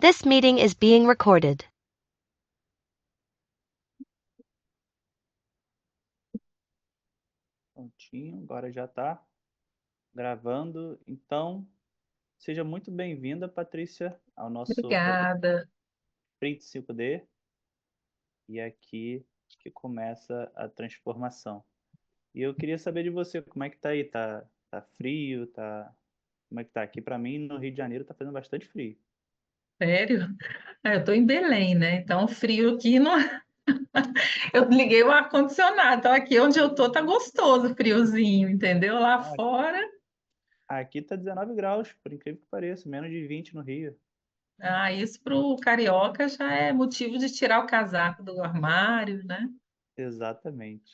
This meeting is being recorded. Prontinho, agora já está gravando. Então, seja muito bem-vinda, Patrícia, ao nosso programa Obrigada. Print 5D. E é aqui que começa a transformação. E eu queria saber de você, como é que tá aí? Tá frio? Como é que tá? Aqui para mim, no Rio de Janeiro, tá fazendo bastante frio. Sério? Eu estou em Belém, né? Então, frio aqui não. Eu liguei o ar-condicionado. Então, aqui onde eu tô tá gostoso, friozinho, entendeu? Lá Ah, fora, aqui tá 19 graus, por incrível que pareça, menos de 20 no Rio. isso pro carioca já é motivo de tirar o casaco do armário, né? Exatamente.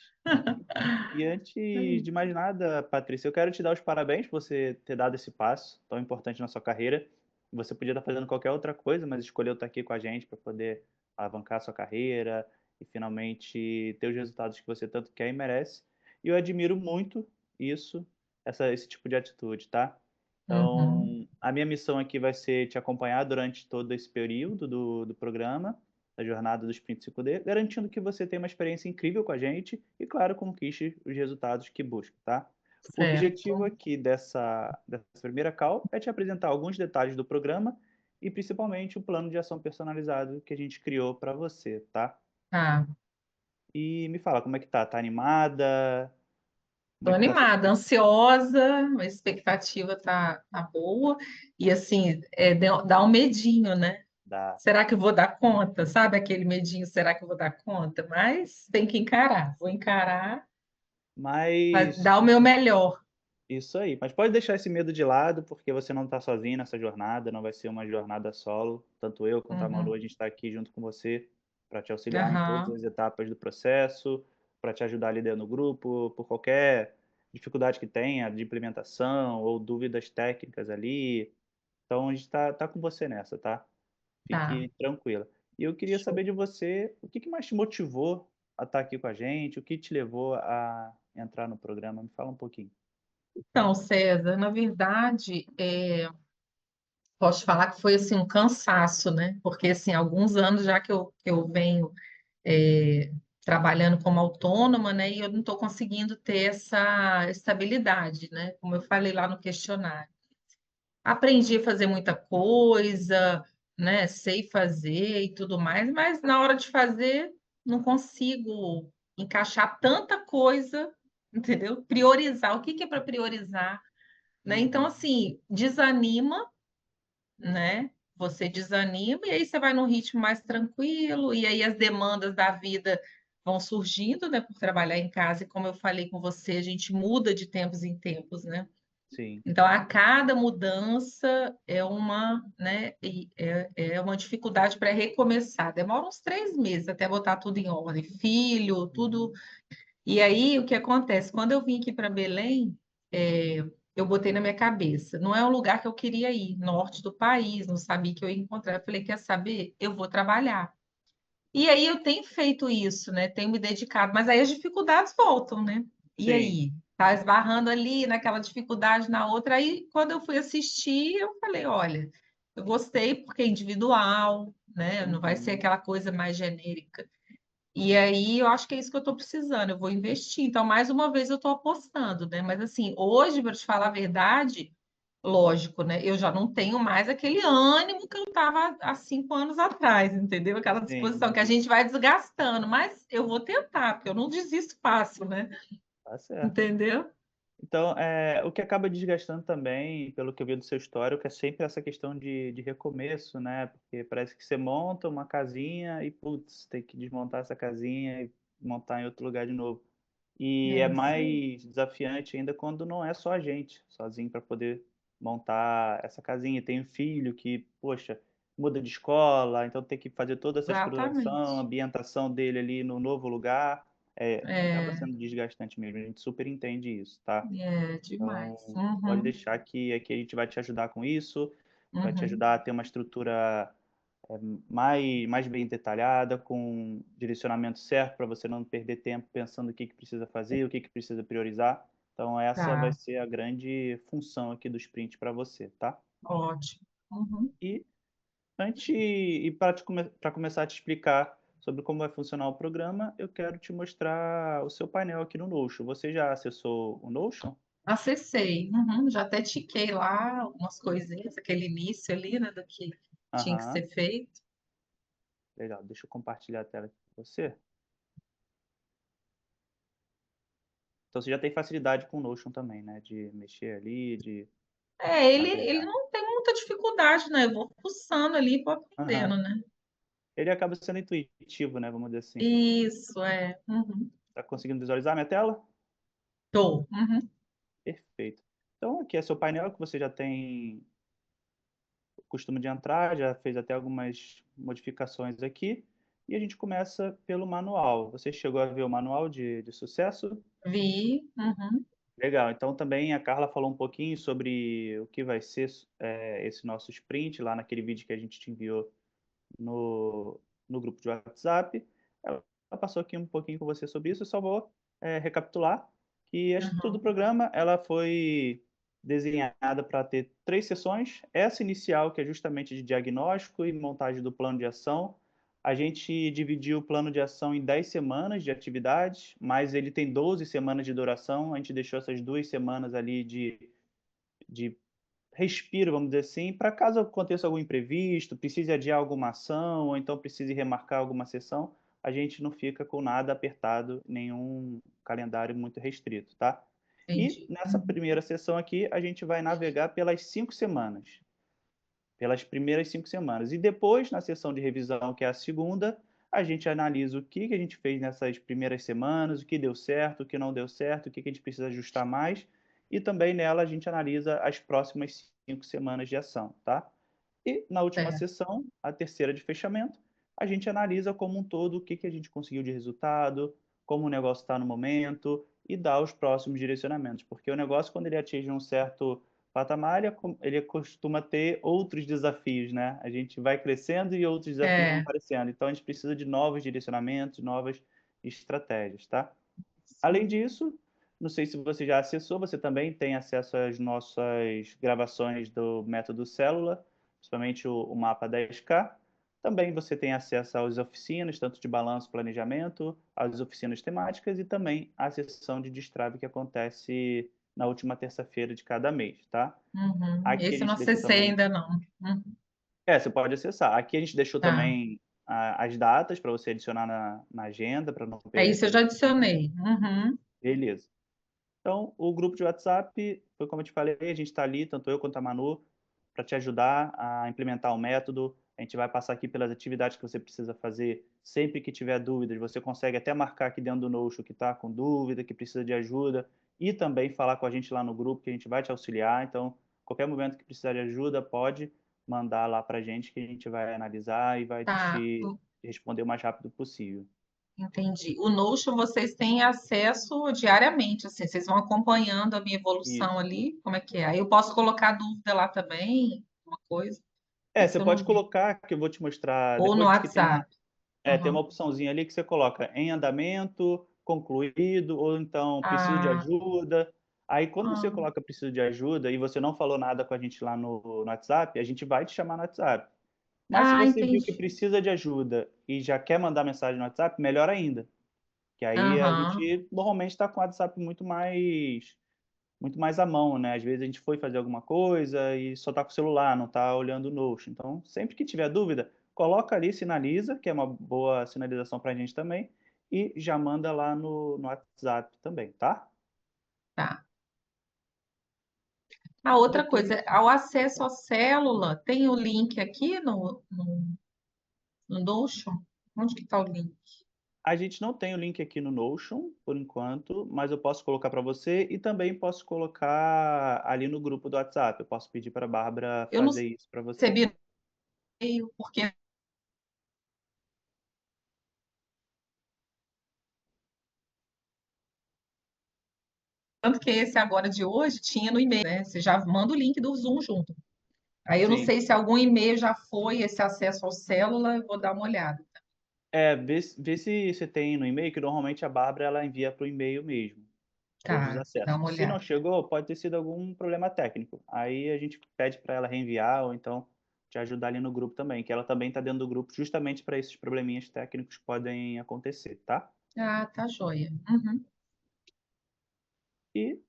E antes de mais nada, Patrícia, eu quero te dar os parabéns por você ter dado esse passo tão importante na sua carreira. Você podia estar fazendo qualquer outra coisa, mas escolheu estar aqui com a gente para poder alavancar a sua carreira e finalmente ter os resultados que você tanto quer e merece. E eu admiro muito isso, esse tipo de atitude, tá? Uhum. Então, a minha missão aqui vai ser te acompanhar durante todo esse período do programa, da jornada do Sprint 5D, garantindo que você tenha uma experiência incrível com a gente e, claro, conquiste os resultados que busca, tá? O objetivo Certo. aqui dessa primeira call é te apresentar alguns detalhes do programa e, principalmente, o plano de ação personalizado que a gente criou para você, tá? Tá. E me fala, como é que tá? Tá animada? Como Tô é que tá sendo? animada, ansiosa, a expectativa tá boa. E assim, dá um medinho, né? Da... Será que eu vou dar conta? Sabe aquele medinho, será que eu vou dar conta? Mas tem que encarar. Vou encarar, vai Mas dar o meu melhor. isso aí. Mas pode deixar esse medo de lado, porque você não está sozinho nessa jornada, não vai ser uma jornada solo. Tanto eu quanto a Malu, Uhum. a gente está aqui junto com você para te auxiliar em todas Aham. as etapas do processo, para te ajudar ali dentro do grupo, por qualquer dificuldade que tenha de implementação ou dúvidas técnicas ali. Então a gente tá com você nessa, tá? Tá. Fique tranquila. E eu queria saber Show. de você, o que que mais te motivou a estar aqui com a gente? O que te levou a entrar no programa? Me fala um pouquinho. Então, César, na verdade, posso falar que foi assim um cansaço, né? Porque assim, alguns anos já que eu venho é, trabalhando como autônoma, né? E eu não estou conseguindo ter essa estabilidade, né? Como eu falei lá no questionário. Aprendi a fazer muita coisa, né? Sei fazer e tudo mais, mas na hora de fazer não consigo encaixar tanta coisa, entendeu? Priorizar. O que que é para priorizar, né? Então, Uhum. assim, desanima, né? Você desanima e aí você vai num ritmo mais tranquilo, e aí as demandas da vida vão surgindo, né? Por trabalhar em casa, e como eu falei com você, a gente muda de tempos em tempos, né? Sim. Então, a cada mudança né, é uma dificuldade para recomeçar. Demora uns 3 meses até botar tudo em ordem, filho, tudo. Uhum. E aí, o que acontece? Quando eu vim aqui para Belém, eu botei na minha cabeça, não é um lugar que eu queria ir, norte do país, não sabia que eu ia encontrar. Eu falei, quer saber? Eu vou trabalhar. E aí eu tenho feito isso, né? Tenho me dedicado, mas aí as dificuldades voltam, né? E Sim. aí? Tá esbarrando ali naquela dificuldade na outra. Aí, quando eu fui assistir, eu falei, olha, eu gostei porque é individual, né? Não vai ser Uhum. aquela coisa mais genérica. E aí, eu acho que é isso que eu estou precisando, eu vou investir. Então, mais uma vez, eu estou apostando, né? Mas, assim, hoje, para te falar a verdade, lógico, né? Eu já não tenho mais aquele ânimo que eu estava há 5 anos atrás, entendeu? Aquela Sim, disposição que a gente vai desgastando, mas eu vou tentar, porque eu não desisto fácil, né? tá certo. Entendeu? Então, o que acaba desgastando também, pelo que eu vi do seu histórico, é sempre essa questão de recomeço, né? Porque parece que você monta uma casinha e, putz, tem que desmontar essa casinha e montar em outro lugar de novo. E é É isso aí. mais desafiante ainda quando não é só a gente, sozinho para poder montar essa casinha. Tem um filho que, poxa, muda de escola, então tem que fazer toda essa estruturação, Exatamente. ambientação dele ali no novo lugar. Acaba É, sendo desgastante mesmo, a gente super entende isso, tá? é demais. Então, pode Uhum, deixar que aqui a gente vai te ajudar com isso, vai te uhum, ajudar a ter uma estrutura mais bem detalhada, com direcionamento certo para você não perder tempo pensando o que que precisa fazer, o que que precisa priorizar. Então, essa vai tá, ser a grande função aqui do sprint para você, tá? ótimo. Uhum. E para começar a te explicar sobre como vai funcionar o programa, eu quero te mostrar o seu painel aqui no Notion. Você já acessou o Notion? Acessei, uhum, já até tiquei lá algumas coisinhas, aquele início ali, né, do que tinha que Aham, ser feito. legal. Deixa eu compartilhar a tela aqui com você. Então você já tem facilidade com o Notion também, né? De mexer ali, de Ele navegar. não tem muita dificuldade, né? Eu vou fuçando ali e vou aprendendo, Aham. né? Ele acaba sendo intuitivo, né? Vamos dizer assim. Isso, é. Uhum. Tá conseguindo visualizar minha tela? Tô. Uhum. Perfeito. Então aqui é seu painel que você já tem o costume de entrar, já fez até algumas modificações aqui. E a gente começa pelo manual. Você chegou a ver o manual de sucesso? Vi. Uhum. Legal. Então também a Carla falou um pouquinho sobre o que vai ser esse nosso sprint lá naquele vídeo que a gente te enviou no grupo de WhatsApp. Ela passou aqui um pouquinho com você sobre isso. Eu só vou recapitular que a estrutura do Uhum. programa ela foi desenhada para ter 3 sessões. Essa inicial, que é justamente de diagnóstico e montagem do plano de ação. A gente dividiu o plano de ação em 10 semanas de atividades, mas ele tem 12 semanas de duração. A gente deixou essas 2 semanas ali de respiro, vamos dizer assim, para caso aconteça algum imprevisto, precise adiar alguma ação, ou então precise remarcar alguma sessão, a gente não fica com nada apertado, nenhum calendário muito restrito, tá? E Entendi. nessa Uhum. primeira sessão aqui, a gente vai navegar pelas 5 semanas, pelas primeiras 5 semanas. E depois, na sessão de revisão, que é a segunda, a gente analisa o que a gente fez nessas primeiras semanas, o que deu certo, o que não deu certo, o que a gente precisa ajustar mais. E também nela a gente analisa as próximas 5 semanas de ação, tá? E na última Certo. sessão, a terceira de fechamento, a gente analisa como um todo o que a gente conseguiu de resultado, como o negócio está no momento e dá os próximos direcionamentos. Porque o negócio, quando ele atinge um certo patamar, ele costuma ter outros desafios, né? A gente vai crescendo e outros desafios vão É. aparecendo. Então, a gente precisa de novos direcionamentos, novas estratégias, tá? Além Sim. disso, não sei se você já acessou, você também tem acesso às nossas gravações do método Célula, principalmente o mapa 10K. Também você tem acesso às oficinas, tanto de balanço, planejamento, às oficinas temáticas e também à sessão de destrave que acontece na última terça-feira de cada mês, tá? Uhum. Aqui a Esse eu não gente deixou acessei também. ainda não. Uhum. Você pode acessar. Aqui a gente deixou Tá. também as datas para você adicionar na agenda, para não É perder isso, eu essas já reuniões. adicionei. Uhum. Beleza. Então, o grupo de WhatsApp, foi como eu te falei, a gente está ali, tanto eu quanto a Manu, para te ajudar a implementar o método. A gente vai passar aqui pelas atividades que você precisa fazer. Sempre que tiver dúvidas, você consegue até marcar aqui dentro do Notion que está com dúvida, que precisa de ajuda, e também falar com a gente lá no grupo, que a gente vai te auxiliar. Então, qualquer momento que precisar de ajuda, pode mandar lá para a gente, que a gente vai analisar e vai Tá. te responder o mais rápido possível. Entendi. O Notion vocês têm acesso diariamente, assim, vocês vão acompanhando a minha evolução Isso. ali, como é que é? Aí eu posso colocar dúvida lá também, uma coisa, Você isso eu pode não vi. colocar, que eu vou te mostrar Ou no depois, que WhatsApp. tem uma Aham. opçãozinha ali que você coloca em andamento, concluído, ou então preciso de Ah, ajuda. Aí, quando você ah, coloca preciso de ajuda e você não falou nada com a gente lá no WhatsApp, a gente vai te chamar no WhatsApp. Mas se você viu que entendi. precisa de ajuda e já quer mandar mensagem no WhatsApp, melhor ainda. Que aí a Aham. gente normalmente está com o WhatsApp muito mais à mão, né? Às vezes a gente foi fazer alguma coisa e só está com o celular, não está olhando o Notion. Então, sempre que tiver dúvida, coloca ali, sinaliza, que é uma boa sinalização para a gente também, e já manda lá no WhatsApp também, tá? Tá. A outra Depois, coisa, ao pode acesso falar. à célula, tem o link aqui no Notion? Onde que está o link? A gente não tem o link aqui no Notion, por enquanto, mas eu posso colocar para você e também posso colocar ali no grupo do WhatsApp. Eu posso pedir para a Bárbara Eu não fazer isso para você. recebi e-mail, porque tanto que esse agora de hoje tinha no e-mail, né? Você já manda o link do Zoom junto. Aí eu não Sim. sei se algum e-mail já foi esse acesso ao célula, eu vou dar uma olhada. Vê se você tem no e-mail, que normalmente a Bárbara ela envia para o e-mail mesmo, todos os Tá, dá acessos. uma Se não olhada. chegou, pode ter sido algum problema técnico. Aí a gente pede para ela reenviar, ou então te ajudar ali no grupo também, que ela também está dentro do grupo justamente para esses probleminhas técnicos que podem acontecer, tá? Ah, tá joia. Uhum. E,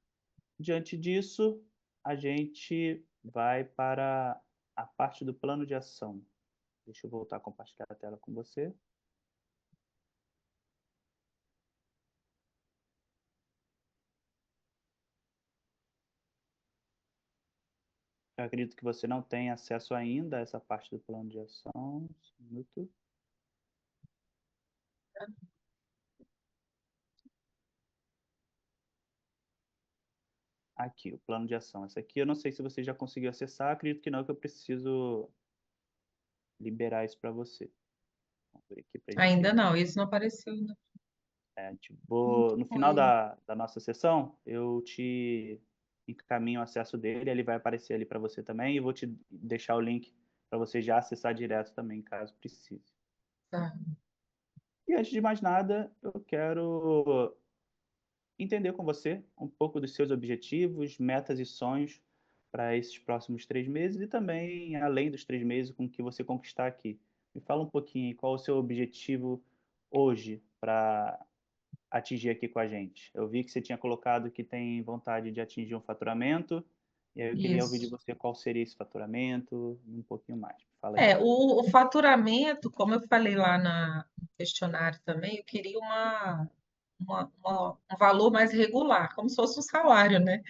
diante disso, a gente vai para a parte do plano de ação. Deixa eu voltar a compartilhar a tela com você. Eu acredito que você não tem acesso ainda a essa parte do plano de ação. Um minuto. Aqui, o plano de ação. Essa aqui eu não sei se você já conseguiu acessar, acredito que não, que eu preciso liberar isso para você. Vamos ver aqui para a Ainda gente. não, isso não apareceu ainda. No Com final ele. da nossa sessão, eu te encaminho o acesso dele, ele vai aparecer ali para você também, e vou te deixar o link para você já acessar direto também, caso precise. Tá. E antes de mais nada, eu quero entender com você um pouco dos seus objetivos, metas e sonhos para esses próximos 3 meses e também além dos 3 meses com o que você conquistar aqui. Me fala um pouquinho aí, qual o seu objetivo hoje para atingir aqui com a gente. Eu vi que você tinha colocado que tem vontade de atingir um faturamento, e aí eu queria ouvir de Isso. você qual seria esse faturamento, e um pouquinho mais. Fala aí. O faturamento, como eu falei lá no questionário também, eu queria um valor mais regular, como se fosse um salário, né?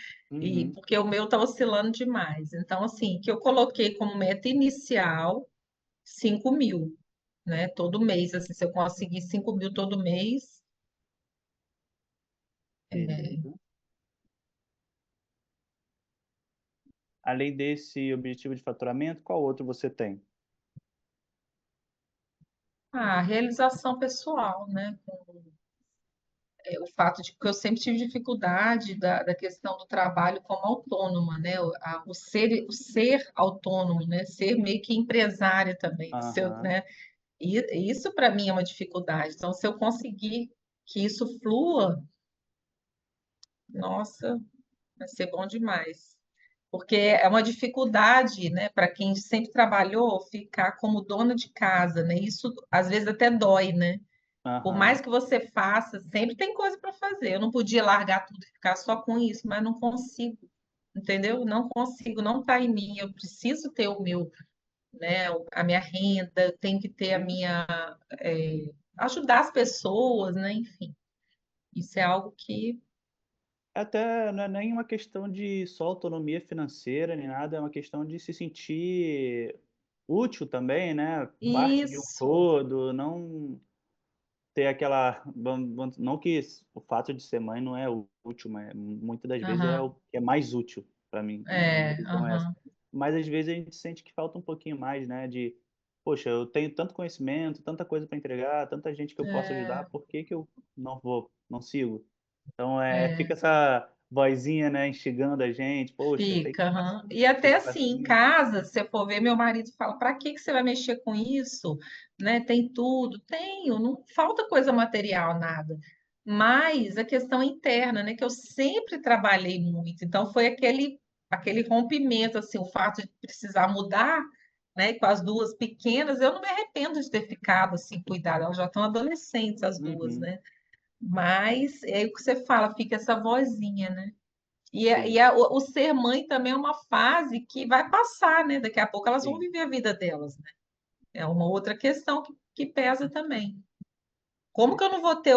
E Uhum, porque o meu está oscilando demais. Então, assim, que eu coloquei como meta inicial 5.000, né? Todo mês, assim, se eu conseguir 5.000 todo mês, beleza. Além desse objetivo de faturamento, qual outro você tem? realização pessoal, né? O fato de que eu sempre tive dificuldade da questão do trabalho como autônoma, né? O ser autônomo, né? Ser meio que empresária também, Aham. né? E isso para mim é uma dificuldade. Então, se eu conseguir que isso flua, nossa, vai ser bom demais. Porque é uma dificuldade, né, para quem sempre trabalhou, ficar como dona de casa, né? Isso às vezes até dói, né? Por mais Aham. que você faça, sempre tem coisa para fazer. Eu não podia largar tudo e ficar só com isso, mas não consigo, entendeu? Não consigo, não está em mim. Eu preciso ter o meu, né, a minha renda, eu tenho que ter a Sim. minha, ajudar as pessoas, né? Enfim, isso é algo que Até não é nem uma questão de só autonomia financeira nem nada, é uma questão de se sentir útil também, né? Parte de um isso, todo, não ter aquela. Não que o fato de ser mãe não é útil, mas muitas das vezes é aham, o que é mais útil para mim. Minha visão é essa. aham, Mas às vezes a gente sente que falta um pouquinho mais, né? De, poxa, eu tenho tanto conhecimento, tanta coisa para entregar, tanta gente que eu posso ajudar, é, por que que eu não vou, não sigo? Então é. fica essa vozinha, né, instigando a gente, poxa, tem que Fica, aham. E até seguir para assim, em cima. casa, se você for ver, meu marido fala, para que que você vai mexer com isso? Né? Tem tudo, tenho, não falta coisa material, nada. Mas a questão interna, né? Que eu sempre trabalhei muito, então foi aquele rompimento, assim, o fato de precisar mudar, né? Com as duas pequenas, eu não me arrependo de ter ficado assim, cuidado, elas já estão adolescentes, as duas, Uhum, né? Mas é o que você fala, fica essa vozinha, né? sim, O ser mãe também é uma fase que vai passar, né? Daqui a pouco elas vão sim, viver a vida delas, né? É uma outra questão que pesa também. Como que eu não vou ter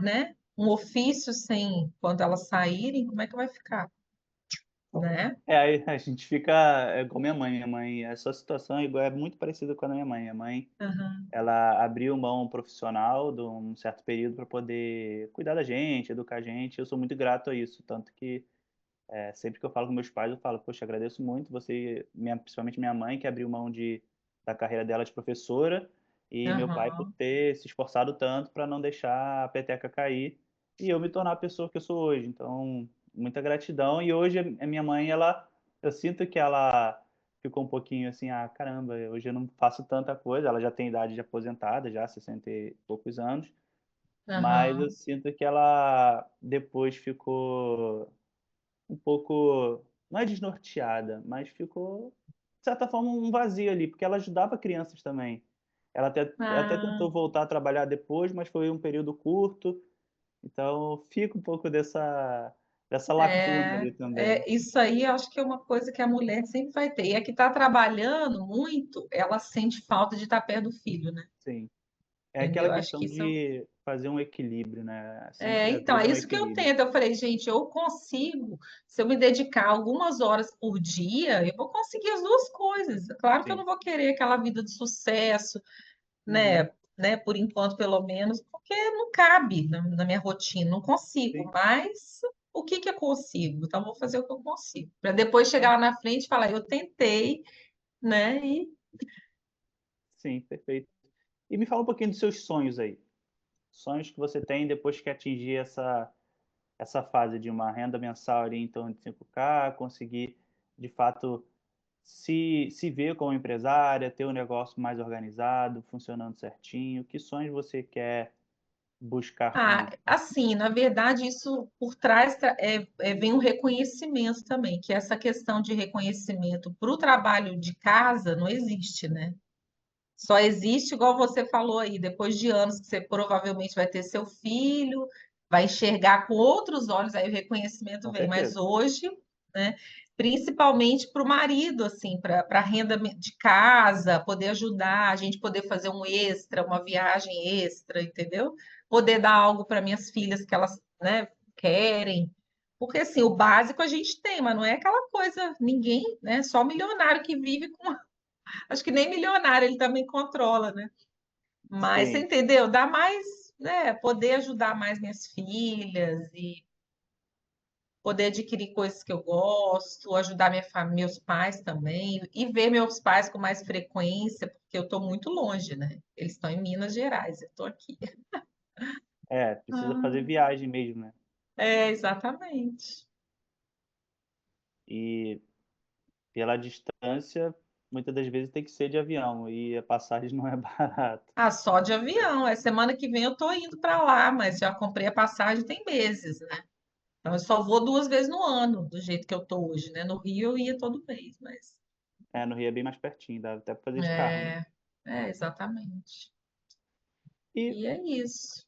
né, um ofício sem quando elas saírem? Como é que vai ficar, né? Aí a gente fica com minha mãe. Minha mãe, essa situação é muito parecida com a da minha mãe. Minha mãe, Aham, ela abriu mão profissional de um certo período para poder cuidar da gente, educar a gente. Eu sou muito grato a isso, tanto que sempre que eu falo com meus pais, eu falo, poxa, agradeço muito você, principalmente minha mãe, que abriu mão da carreira dela de professora, e meu pai por aham, ter se esforçado tanto para não deixar a peteca cair e eu me tornar a pessoa que eu sou hoje. Então, muita gratidão. E hoje a minha mãe, eu sinto que ela ficou um pouquinho assim, ah, caramba, hoje eu não faço tanta coisa. Ela já tem idade de aposentada, já 60 e poucos anos, mas eu aham. sinto que ela depois ficou um pouco, não é desnorteada, mas ficou certa forma, um vazio ali, porque ela ajudava crianças também. Ela até Ah, tentou voltar a trabalhar depois, mas foi um período curto, então fica um pouco dessa lacuna ali também. isso aí eu acho que é uma coisa que a mulher sempre vai ter. E a que está trabalhando muito, ela sente falta de estar perto do filho, né? Sim. É aquela Entendeu? Acho questão que isso de fazer um equilíbrio, né, sempre então, haver é um isso que eu equilíbrio. tento. Eu falei, gente, eu consigo, se eu me dedicar algumas horas por dia, eu vou conseguir as duas coisas. Claro que eu Sim. não vou querer aquela vida de sucesso, Uhum. né, por enquanto, pelo menos, porque não cabe na minha rotina, não consigo, Sim. mas o que que eu consigo? Então, eu vou fazer o que eu consigo, para depois chegar É. lá na frente e falar, eu tentei, né? E Sim, perfeito. E me fala um pouquinho dos seus sonhos aí. Sonhos que você tem depois que atingir essa fase de uma renda mensal ali em torno de 5K, conseguir, de fato, se ver como empresária, ter um negócio mais organizado, funcionando certinho. Que sonhos você quer buscar com isso? Assim, na verdade, isso por trás vem um reconhecimento também, que essa questão de reconhecimento para o trabalho de casa não existe, né? Só existe, igual você falou aí, depois de anos que você provavelmente vai ter seu filho, vai enxergar com outros olhos, aí o reconhecimento Com vem. Mas certeza. hoje, né, principalmente para o marido, assim, para a renda de casa, poder ajudar, a gente poder fazer um extra, uma viagem extra, entendeu? Poder dar algo para minhas filhas que elas, né, querem. Porque assim, o básico a gente tem, mas não é aquela coisa, ninguém, né? Só milionário que vive com. Acho que nem milionário ele também controla, né? Mas você Sim, entendeu? Dá mais, né? Poder ajudar mais minhas filhas e poder adquirir coisas que eu gosto, ajudar meus pais também, e ver meus pais com mais frequência, porque eu estou muito longe, né? Eles estão em Minas Gerais, eu estou aqui. precisa fazer Ah, viagem mesmo, né? exatamente. E pela distância, muitas das vezes tem que ser de avião e a passagem não é barata. Só de avião. Semana que vem eu estou indo para lá, mas já comprei a passagem tem meses, né? Então, eu só vou 2 vezes no ano, do jeito que eu tô hoje, né? No Rio eu ia todo mês, mas É, no Rio é bem mais pertinho, dá até para fazer de carro, né? é, exatamente. E E é isso.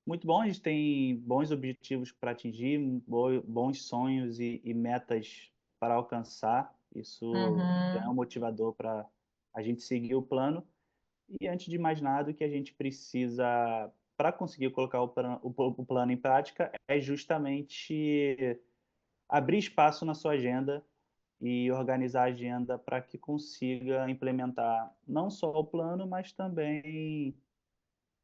muito bom, a gente tem bons objetivos para atingir, bons sonhos e metas para alcançar. Isso já é um Uhum, motivador para a gente seguir o plano. E antes de mais nada, o que a gente precisa para conseguir colocar o plano em prática é justamente abrir espaço na sua agenda e organizar a agenda para que consiga implementar não só o plano, mas também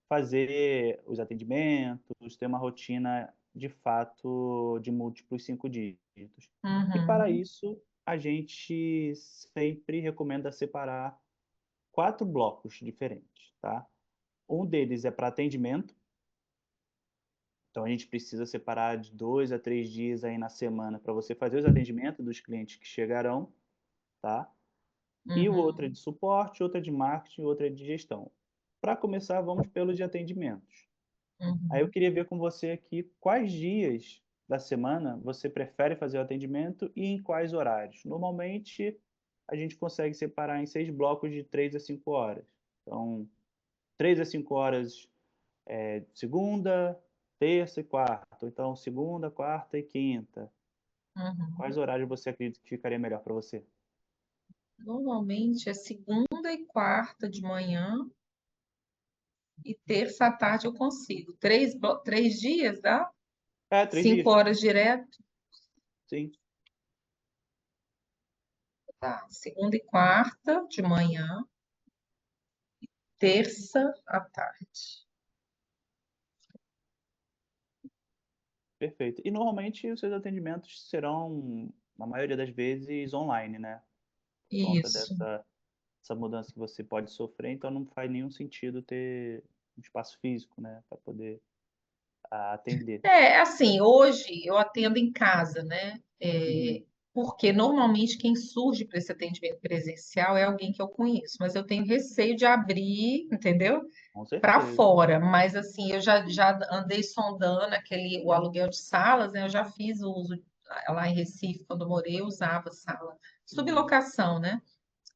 fazer os atendimentos, ter uma rotina de fato de múltiplos 5 dígitos. E para uhum, isso, a gente sempre recomenda separar 4 blocos diferentes, tá? Um deles é para atendimento, então a gente precisa separar de 2 a 3 dias aí na semana para você fazer os atendimentos dos clientes que chegarão, tá? E o outro é uhum, de suporte, outro é de marketing, outro é de gestão. Para começar, vamos pelos de atendimentos. Aí eu uhum. queria ver com você aqui quais dias da semana você prefere fazer o atendimento e em quais horários. Normalmente, a gente consegue separar em 6 blocos de 3 a 5 horas. Então, 3 a 5 horas segunda, terça e quarta. Ou então, segunda, quarta e quinta. Uhum. Quais horários você acredita que ficaria melhor para você? Normalmente é segunda e quarta de manhã e terça à tarde eu consigo. 3 dias, dá? 5 3 dias. horas direto? Sim, Tá. Segunda e quarta de manhã, terça à tarde. perfeito. E normalmente os seus atendimentos serão, na maioria das vezes, online, né? Por conta Isso. dessa mudança que você pode sofrer, então não faz nenhum sentido ter um espaço físico, né, para poder atender. Assim, hoje eu atendo em casa, né? Uhum, Porque normalmente quem surge para esse atendimento presencial é alguém que eu conheço, mas eu tenho receio de abrir, entendeu? com Para certeza. fora. Mas assim, eu já andei sondando o aluguel de salas, né? Eu já fiz o uso lá em Recife, quando eu morei, eu usava sala. Uhum, Sublocação, né?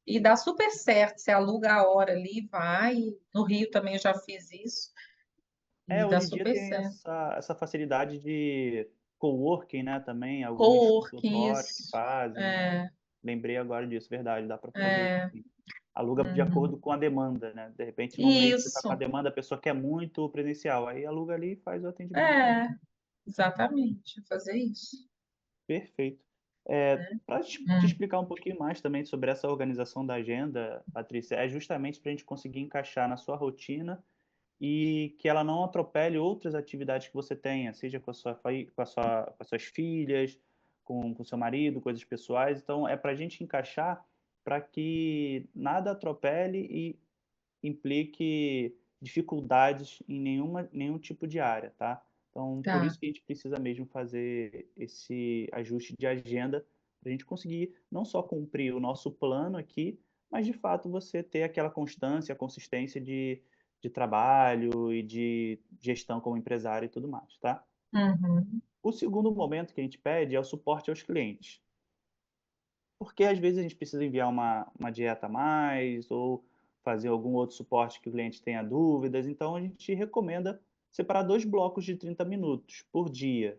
E dá super certo. Você aluga a hora ali, vai. No Rio também eu já fiz isso. E dá Hoje em dia super tem certo. essa facilidade de coworking, né, também, alguns Coworking, consultórios que isso. fazem. É, Lembrei agora disso, verdade, dá para fazer isso é. sim. Aluga de Uhum. acordo com a demanda, né? De repente, no mês você está com a Isso. demanda, a pessoa quer muito presencial, aí aluga ali e faz o atendimento também. É, exatamente. Vou fazer isso. Perfeito. Para te Hum. explicar um pouquinho mais também sobre essa organização da agenda, Patrícia, é justamente para a gente conseguir encaixar na sua rotina e que ela não atropele outras atividades que você tenha, seja com a sua, com as suas filhas, com o seu marido, coisas pessoais. Então, é para a gente encaixar para que nada atropele e implique dificuldades em nenhum tipo de área, tá? Então, por Tá. isso que a gente precisa mesmo fazer esse ajuste de agenda para a gente conseguir não só cumprir o nosso plano aqui, mas de fato você ter aquela constância, consistência de trabalho e de gestão como empresário e tudo mais, tá? Uhum. O segundo momento que a gente pede é o suporte aos clientes. Porque às vezes a gente precisa enviar uma dieta a mais ou fazer algum outro suporte que o cliente tenha dúvidas. Então a gente recomenda separar 2 blocos de 30 minutos por dia.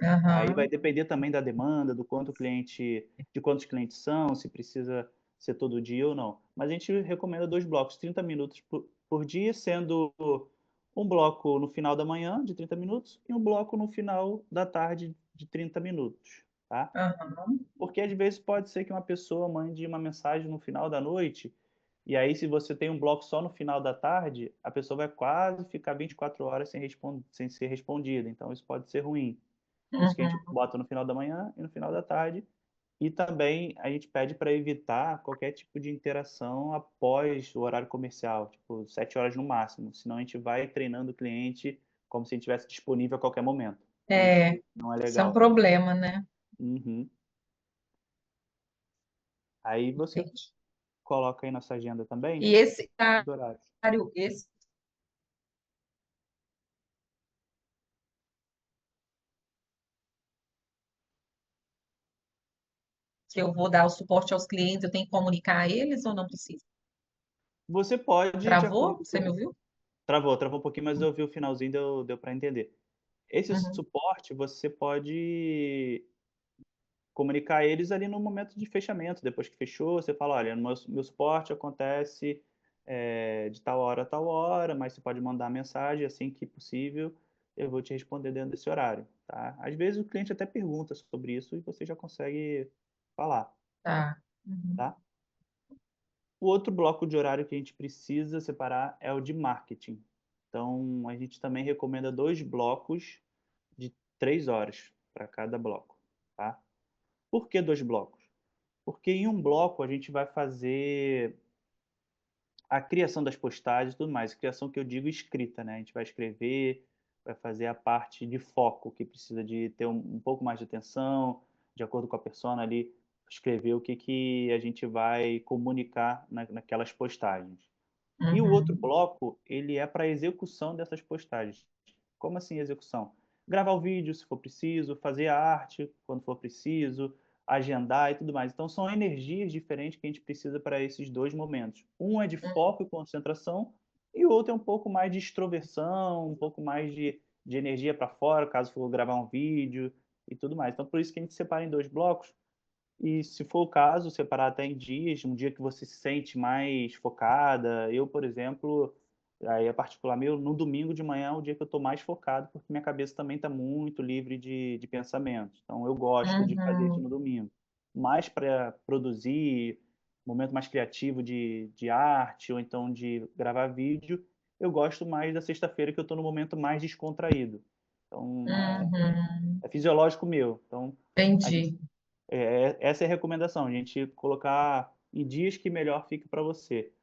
Aí vai Aham. depender também da demanda, do quanto o cliente, de quantos clientes são, se precisa ser todo dia ou não. Mas a gente recomenda 2 blocos, 30 minutos por dia, sendo um bloco no final da manhã, de 30 minutos, e um bloco no final da tarde, de 30 minutos, tá? Aham. Porque às vezes pode ser que uma pessoa mande uma mensagem no final da noite, e aí, se você tem um bloco só no final da tarde, a pessoa vai quase ficar 24 horas sem ser respondida. Então, isso pode ser ruim. Por isso que a gente Uhum. bota no final da manhã e no final da tarde. E também a gente pede para evitar qualquer tipo de interação após o horário comercial, tipo 7 horas no máximo. Senão a gente vai treinando o cliente como se ele estivesse disponível a qualquer momento. Então, isso É, não é isso é um legal também. problema, né? Uhum. Aí você Entendi. coloca aí na sua agenda também E esse os horários. horário, esse que eu vou dar o suporte aos clientes, eu tenho que comunicar a eles ou não preciso? Você pode, de Travou? acordo Você me com. ouviu? Travou um pouquinho, mas eu vi o finalzinho, deu para entender. Esse Uhum. suporte você pode comunicar a eles ali no momento de fechamento. Depois que fechou, você fala: olha, meu suporte acontece de tal hora a tal hora, mas você pode mandar mensagem assim que possível, eu vou te responder dentro desse horário, tá? Às vezes o cliente até pergunta sobre isso e você já consegue falar, Tá. Uhum. tá? O outro bloco de horário que a gente precisa separar é o de marketing. Então, a gente também recomenda 2 blocos de 3 horas para cada bloco, tá? Por que 2 blocos? Porque em um bloco a gente vai fazer a criação das postagens e tudo mais. Criação que eu digo escrita, né? A gente vai escrever, vai fazer a parte de foco, que precisa de ter um pouco mais de atenção, de acordo com a persona ali, escrever o que a gente vai comunicar naquelas postagens. E o outro Uhum. bloco, ele é para execução dessas postagens. Como assim execução? Gravar o vídeo se for preciso, fazer a arte quando for preciso, agendar e tudo mais. Então são energias diferentes que a gente precisa para esses 2 momentos. Um é de foco e concentração e o outro é um pouco mais de extroversão, um pouco mais de energia para fora, caso for gravar um vídeo e tudo mais. Então por isso que a gente separa em 2 blocos e, se for o caso, separar até em dias, um dia que você se sente mais focada. Eu, por exemplo, aí é particular meu, no domingo de manhã é o dia que eu estou mais focado, porque minha cabeça também está muito livre de pensamentos. Então, eu gosto de fazer isso Uhum. no domingo. Mais para produzir, momento mais criativo de arte, ou então de gravar vídeo, eu gosto mais da sexta-feira, que eu estou no momento mais descontraído. Então, Uhum. é fisiológico meu. Então, a gente Entendi. essa é a recomendação, a gente colocar em dias que melhor fique para você.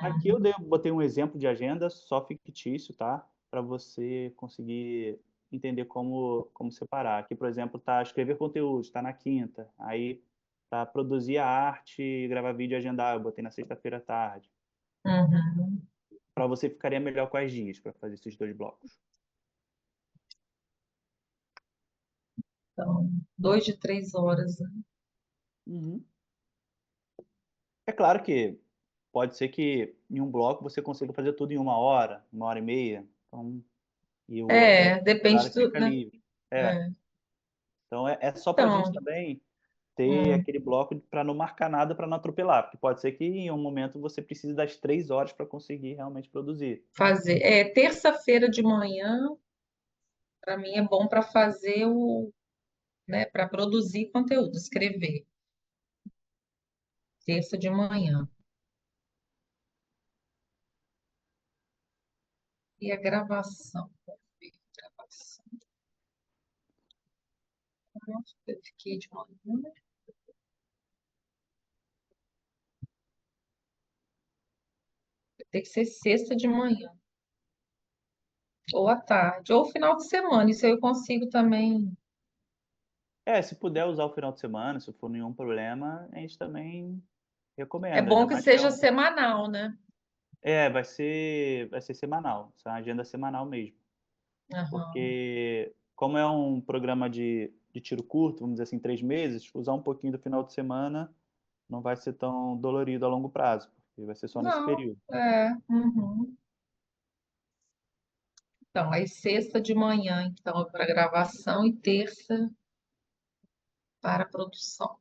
Aqui Uhum. botei um exemplo de agenda só fictício, tá? Para você conseguir entender como separar. Aqui, por exemplo, tá escrever conteúdo, está na quinta. Aí tá produzir a arte, gravar vídeo e agendar, eu botei na sexta-feira à tarde. Uhum. Para você ficaria melhor quais dias para fazer esses 2 blocos? Então, 2 de 3 horas, né? Uhum. É claro que pode ser que em um bloco você consiga fazer tudo em 1 hora e meia, então, e o É, outro depende horário do, fica né? livre. É, É. então é só para a gente Então, também ter hum, aquele bloco para não marcar nada, para não atropelar, porque pode ser que em um momento você precise das 3 horas para conseguir realmente produzir. fazer. É, terça-feira de manhã, para mim é bom para fazer o, né, para produzir conteúdo, escrever. Terça de manhã. E a gravação? Vamos ver, gravação. Nossa, eu fiquei de manhã. Tem que ser sexta de manhã, ou à tarde, ou final de semana. Isso aí eu consigo também. Se puder usar o final de semana, se for nenhum problema, a gente também É recomenda, ainda bom que mais que seja semanal, né? vai ser semanal, essa é uma agenda semanal mesmo. Aham. Porque como é um programa de tiro curto, vamos dizer assim, 3 meses, usar um pouquinho do final de semana não vai ser tão dolorido a longo prazo, porque vai ser só nesse Não, período. uhum. Então, aí sexta de manhã, então, para gravação e terça para produção.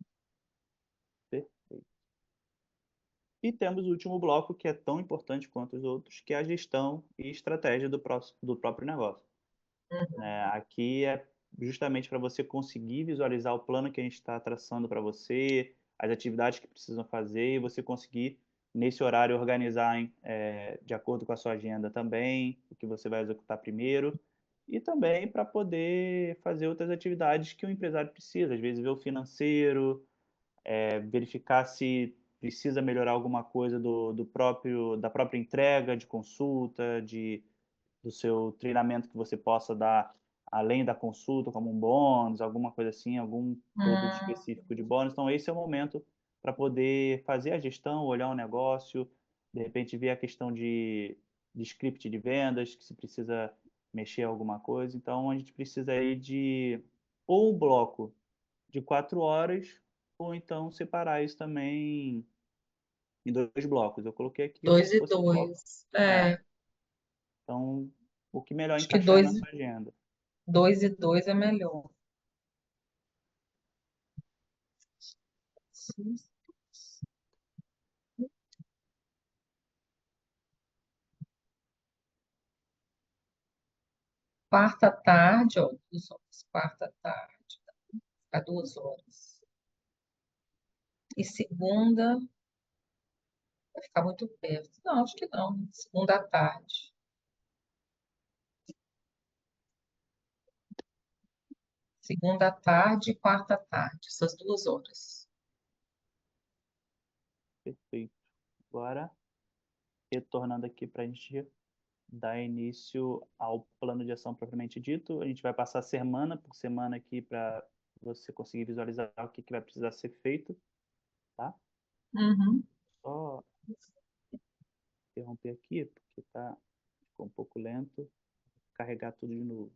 Perfeito. E temos o último bloco, que é tão importante quanto os outros, que é a gestão e estratégia do próprio negócio. Né? Aqui é justamente para você conseguir visualizar o plano que a gente está traçando para você, as atividades que precisam fazer, e você conseguir, nesse horário, organizar de acordo com a sua agenda também, o que você vai executar primeiro, e também para poder fazer outras atividades que o empresário precisa, às vezes ver o financeiro, verificar se precisa melhorar alguma coisa da própria entrega de consulta, do seu treinamento que você possa dar além da consulta, como um bônus, alguma coisa assim, algum produto Hum, específico de bônus. Então, esse é o momento para poder fazer a gestão, olhar o negócio, de repente ver a questão de script de vendas, que se precisa mexer alguma coisa. Então, a gente precisa aí de ou um bloco de 4 horas, ou então separar isso também em 2 blocos. Eu coloquei aqui como dois se e fosse um bloco. dois. É, Então, o que melhor acho que encaixar na sua agenda. dois e dois é melhor. Quarta tarde, ó, 2 horas. Quarta tarde, a 2 horas. E segunda, vai ficar muito perto. Não, acho que não. Segunda à tarde. Segunda à tarde e quarta à tarde, essas 2 horas. Perfeito. Agora, retornando aqui para a gente dar início ao plano de ação propriamente dito, a gente vai passar semana por semana aqui para você conseguir visualizar o que vai precisar ser feito, tá? Uhum. Só interromper aqui, porque ficou um pouco lento. Carregar tudo de novo.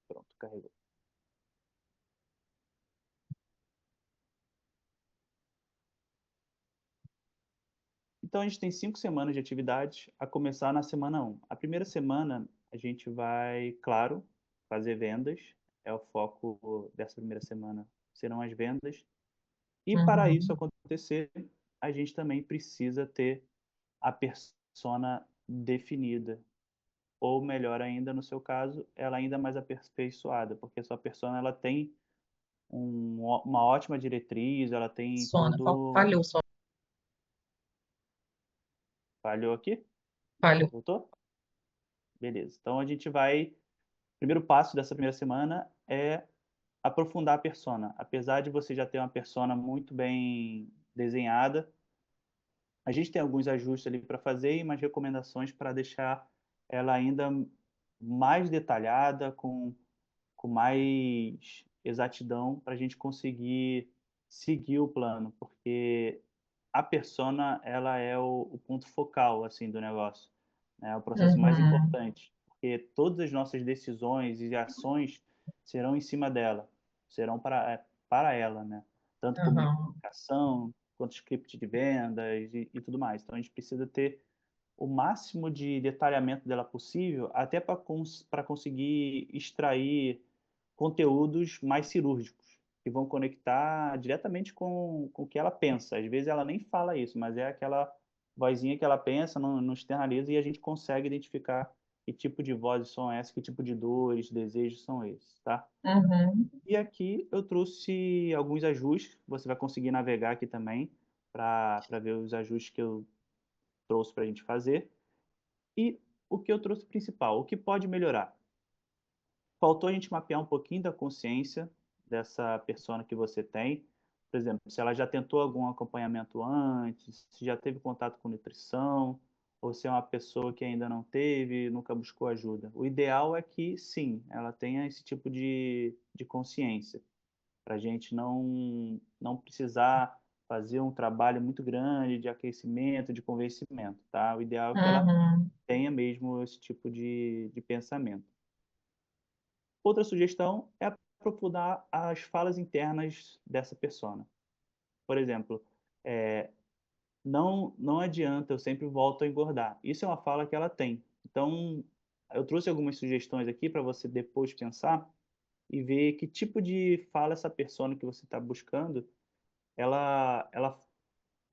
Pronto, carregou. Então, a gente tem 5 semanas de atividades, a começar na semana 1. A primeira semana, a gente vai, claro, fazer vendas. É o foco dessa primeira semana, serão as vendas. E para isso Uhum. acontecer, a gente também precisa ter a persona definida. Ou melhor ainda, no seu caso, ela ainda mais aperfeiçoada, porque a sua persona ela tem uma ótima diretriz, ela tem Sônia, todo. falhou, Sônia, Falhou aqui? falhou. Voltou? Beleza. Então a gente vai. O primeiro passo dessa primeira semana é aprofundar a persona. Apesar de você já ter uma persona muito bem desenhada, a gente tem alguns ajustes ali para fazer e umas recomendações para deixar ela ainda mais detalhada, com mais exatidão, para a gente conseguir seguir o plano, porque a persona ela é o ponto focal assim do negócio, né? É o processo mais Uhum. importante, porque todas as nossas decisões e ações serão em cima dela, serão para ela, né? Tanto Aham. comunicação, quanto script de vendas e tudo mais. Então a gente precisa ter o máximo de detalhamento dela possível, até para conseguir extrair conteúdos mais cirúrgicos, que vão conectar diretamente com o que ela pensa. Às vezes ela nem fala isso, mas é aquela vozinha que ela pensa, não externaliza, e a gente consegue identificar que tipo de vozes são essas, que tipo de dores, desejos são esses, tá? Uhum. E aqui eu trouxe alguns ajustes, você vai conseguir navegar aqui também, para ver os ajustes que eu trouxe para a gente fazer. E o que eu trouxe principal, o que pode melhorar? Faltou a gente mapear um pouquinho da consciência dessa persona que você tem. Por exemplo, se ela já tentou algum acompanhamento antes, se já teve contato com nutrição, ou se é uma pessoa que ainda não teve, nunca buscou ajuda. O ideal é que, sim, ela tenha esse tipo de consciência, para a gente não precisar fazer um trabalho muito grande de aquecimento, de convencimento, tá? O ideal é que ela Uhum. tenha mesmo esse tipo de pensamento. Outra sugestão é aprofundar as falas internas dessa persona. Por exemplo, eh, não adianta, eu sempre volto a engordar. Isso é uma fala que ela tem. Então, eu trouxe algumas sugestões aqui para você depois pensar e ver que tipo de fala essa persona que você está buscando, ela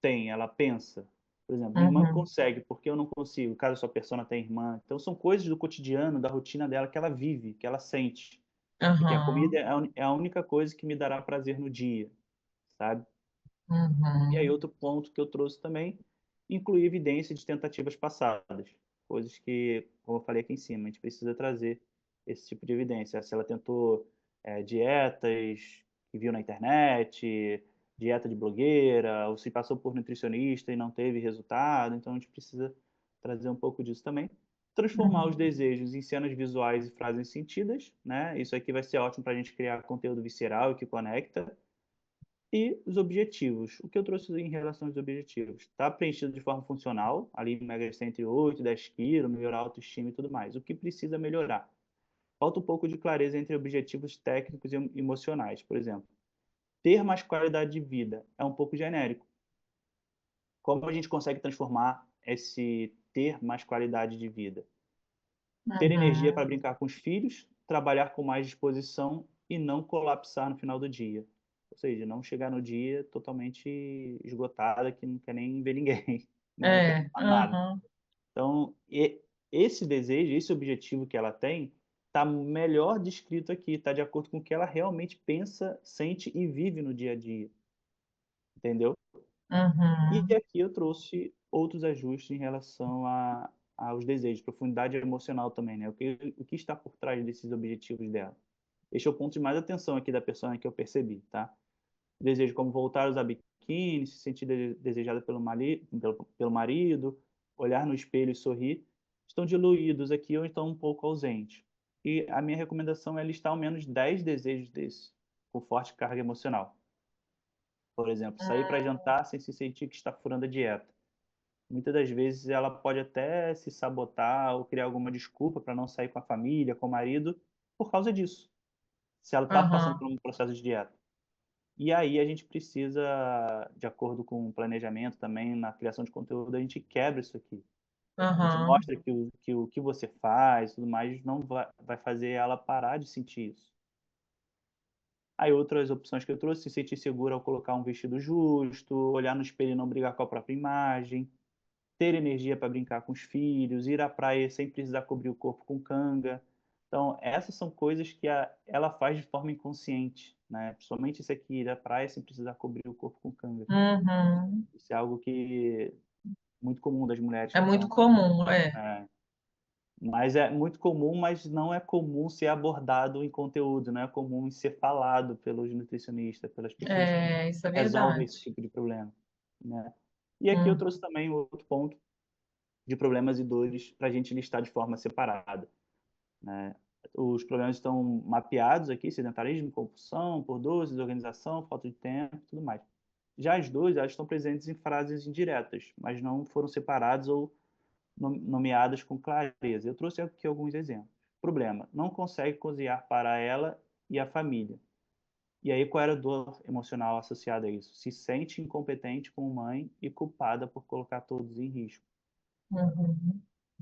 tem, ela pensa. Por exemplo, minha irmã Uhum. consegue, porque eu não consigo? Caso a sua persona tenha irmã. Então, são coisas do cotidiano, da rotina dela que ela vive, que ela sente. E que a comida Aham. é a única coisa que me dará prazer no dia, sabe? E aí Uhum. outro ponto que eu trouxe também, incluir evidência de tentativas passadas, coisas que, como eu falei aqui em cima, a gente precisa trazer esse tipo de evidência. Se ela tentou dietas que viu na internet, dieta de blogueira, ou se passou por nutricionista e não teve resultado, então a gente precisa trazer um pouco disso também. Transformar os Uhum. desejos em cenas visuais e frases sentidas, né? Isso aqui vai ser ótimo para a gente criar conteúdo visceral e que conecta. E os objetivos. O que eu trouxe em relação aos objetivos? Está preenchido de forma funcional, ali emagrecer entre 8 e 10 quilos, melhorar a autoestima e tudo mais. O que precisa melhorar? Falta um pouco de clareza entre objetivos técnicos e emocionais. Por exemplo, ter mais qualidade de vida é um pouco genérico. Como a gente consegue transformar esse ter mais qualidade de vida? Ter energia para Uhum. brincar com os filhos, trabalhar com mais disposição e não colapsar no final do dia. Ou seja, não chegar no dia totalmente esgotada, que não quer nem ver ninguém, né? Não quer É. falar nada. Uhum. Então, esse desejo, esse objetivo que ela tem, está melhor descrito aqui, está de acordo com o que ela realmente pensa, sente e vive no dia a dia, entendeu? E Uhum. aqui eu trouxe outros ajustes em relação aos desejos, profundidade emocional também, né? O que está por trás desses objetivos dela. Este é o ponto de mais atenção aqui da pessoa que eu percebi, tá? Desejo como voltar a usar biquíni, se sentir desejada pelo marido, olhar no espelho e sorrir, estão diluídos aqui ou estão um pouco ausentes. E a minha recomendação é listar ao menos 10 desejos desses, com forte carga emocional. Por exemplo, sair para jantar sem se sentir que está furando a dieta. Muitas das vezes ela pode até se sabotar ou criar alguma desculpa para não sair com a família, com o marido, por causa disso, se ela está passando Uhum. por um processo de dieta. E aí a gente precisa, de acordo com o planejamento também, na criação de conteúdo, a gente quebra isso aqui. A gente Uhum. mostra que o que você faz, tudo mais, não vai fazer ela parar de sentir isso. Aí outras opções que eu trouxe, se sentir segura ao colocar um vestido justo, olhar no espelho e não brigar com a própria imagem, ter energia para brincar com os filhos, ir à praia sem precisar cobrir o corpo com canga. Então, essas são coisas que ela faz de forma inconsciente, né? Principalmente isso aqui, ir à praia sem precisar cobrir o corpo com canga. Uhum. Isso é algo que muito comum das mulheres É que muito estão. comum, é. É, mas é muito comum, mas não é comum ser abordado em conteúdo, não é comum ser falado pelos nutricionistas, pelas pessoas que É, isso é resolvem verdade. esse tipo de problema, né? E aqui eu Hum. trouxe também outro ponto de problemas e dores para a gente listar de forma separada, né? Os problemas estão mapeados aqui: sedentarismo, compulsão por doce, desorganização, falta de tempo, tudo mais. Já as dores, elas estão presentes em frases indiretas, mas não foram separadas ou nomeadas com clareza. Eu trouxe aqui alguns exemplos. Problema: não consegue cozinhar para ela e a família. E aí, qual era a dor emocional associada a isso? Se sente incompetente como mãe e culpada por colocar todos em risco. Uhum.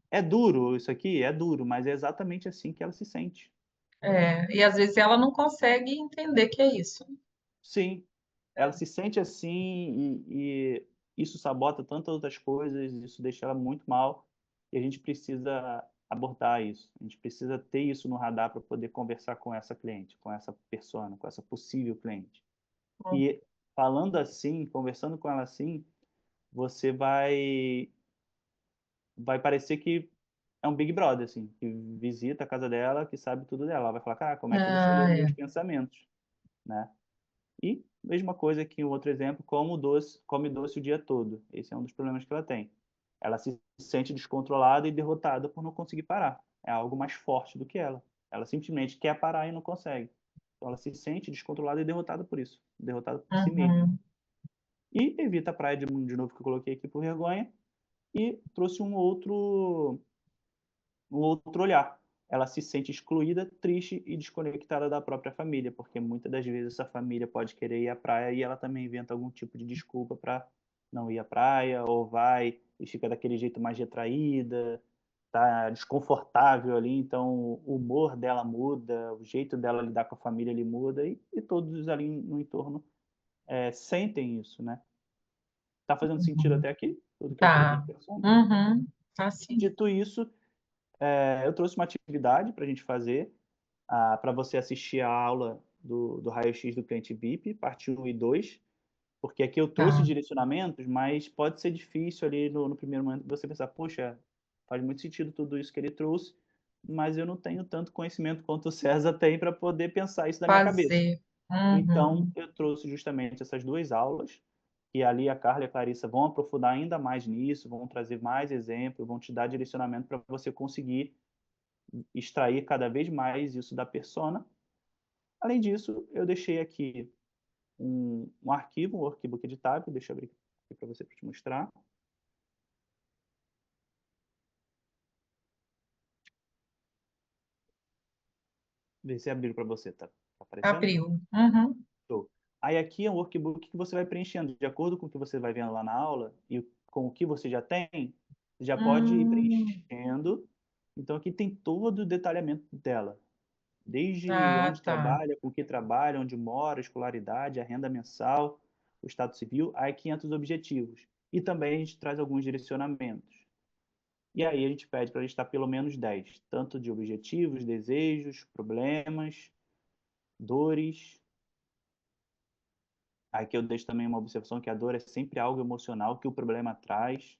É duro isso aqui? É duro, mas é exatamente assim que ela se sente. E às vezes ela não consegue entender que é isso. Sim, ela se sente assim e isso sabota tantas outras coisas, isso deixa ela muito mal e a gente precisa abordar isso. A gente precisa ter isso no radar para poder conversar com essa cliente, com essa persona, com essa possível cliente. Hum. E falando assim, conversando com ela assim, você vai parecer que é um Big Brother, assim, que visita a casa dela, que sabe tudo dela. Ela vai falar, cara, como é que você lê Ah, os é. meus pensamentos, né? E mesma coisa que o outro exemplo, come doce o dia todo. Esse é um dos problemas que ela tem. Ela se sente descontrolada e derrotada por não conseguir parar. É algo mais forte do que ela. Ela simplesmente quer parar e não consegue. Então ela se sente descontrolada e derrotada por isso, derrotada por si mesma. Uhum. E evita a praia de novo que eu coloquei aqui por vergonha e trouxe um outro olhar. Ela se sente excluída, triste e desconectada da própria família, porque muitas das vezes essa família pode querer ir à praia e ela também inventa algum tipo de desculpa para não ir à praia, ou vai e fica daquele jeito mais retraída, tá desconfortável ali, então o humor dela muda, o jeito dela lidar com a família ele muda e todos ali no entorno sentem isso, né? Tá fazendo sentido Uhum. até aqui? Tudo que eu falei das Tá. pessoas? Uhum. Tá sim. Dito isso, eu trouxe uma atividade para a gente fazer, para você assistir a aula do raio-x do cliente VIP, parte 1 e 2, porque aqui eu trouxe Tá. direcionamentos, mas pode ser difícil ali no primeiro momento você pensar, poxa, faz muito sentido tudo isso que ele trouxe, mas eu não tenho tanto conhecimento quanto o César tem para poder pensar isso da minha cabeça. Fazer. Então, Uhum. eu trouxe justamente essas duas aulas, e ali a Carla e a Clarissa vão aprofundar ainda mais nisso, vão trazer mais exemplos, vão te dar direcionamento para você conseguir extrair cada vez mais isso da persona. Além disso, eu deixei aqui um arquivo, um workbook editável, deixa eu abrir aqui para você para te mostrar. Vê se abriu para você, tá aparecendo? Abriu. Uhum. Show. Aí aqui é um workbook que você vai preenchendo de acordo com o que você vai vendo lá na aula e com o que você já tem, você já pode ir Hum. preenchendo. Então aqui tem todo o detalhamento dela, desde Ah, onde tá. trabalha, com que trabalha, onde mora, a escolaridade, a renda mensal, o estado civil, aí 500 objetivos. E também a gente traz alguns direcionamentos. E aí a gente pede para listar pelo menos 10, tanto de objetivos, desejos, problemas, dores. Aqui eu deixo também uma observação que a dor é sempre algo emocional que o problema traz.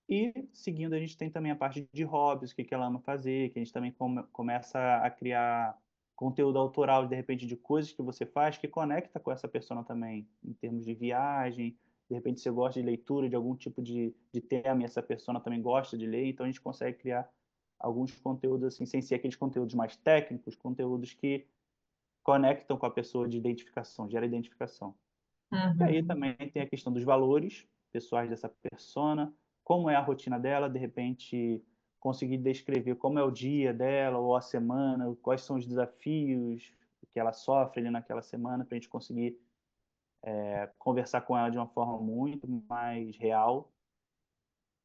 E seguindo, a gente tem também a parte de hobbies, o que ela ama fazer, que a gente também começa a criar conteúdo autoral, de repente, de coisas que você faz que conecta com essa pessoa também, em termos de viagem, de repente você gosta de leitura, de algum tipo de tema, e essa pessoa também gosta de ler, então a gente consegue criar alguns conteúdos assim, sem ser aqueles conteúdos mais técnicos, conteúdos que conectam com a pessoa de identificação, gera identificação. E aí Uhum. também tem a questão dos valores pessoais dessa persona, como é a rotina dela, de repente conseguir descrever como é o dia dela ou a semana, quais são os desafios que ela sofre ali naquela semana, para a gente conseguir conversar com ela de uma forma muito mais real.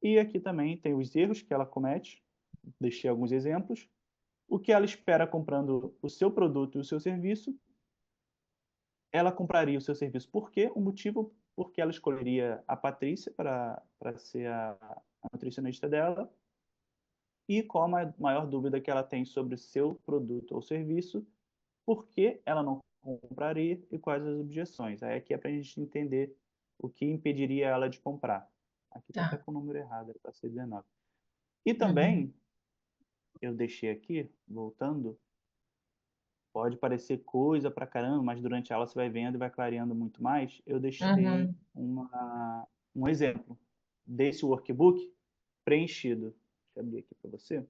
E aqui também tem os erros que ela comete, deixei alguns exemplos, o que ela espera comprando o seu produto e o seu serviço, ela compraria o seu serviço por quê? O motivo por que ela escolheria a Patrícia para ser a nutricionista dela e qual a maior dúvida que ela tem sobre o seu produto ou serviço, por que ela não compraria e quais as objeções. Aí aqui é para a gente entender o que impediria ela de comprar. Aqui está até Tá. com o número errado, para ser 19. E Uhum. também, eu deixei aqui, voltando, pode parecer coisa pra caramba, mas durante a aula você vai vendo e vai clareando muito mais. Eu deixei Uhum. um exemplo desse workbook preenchido. Deixa eu abrir aqui para você.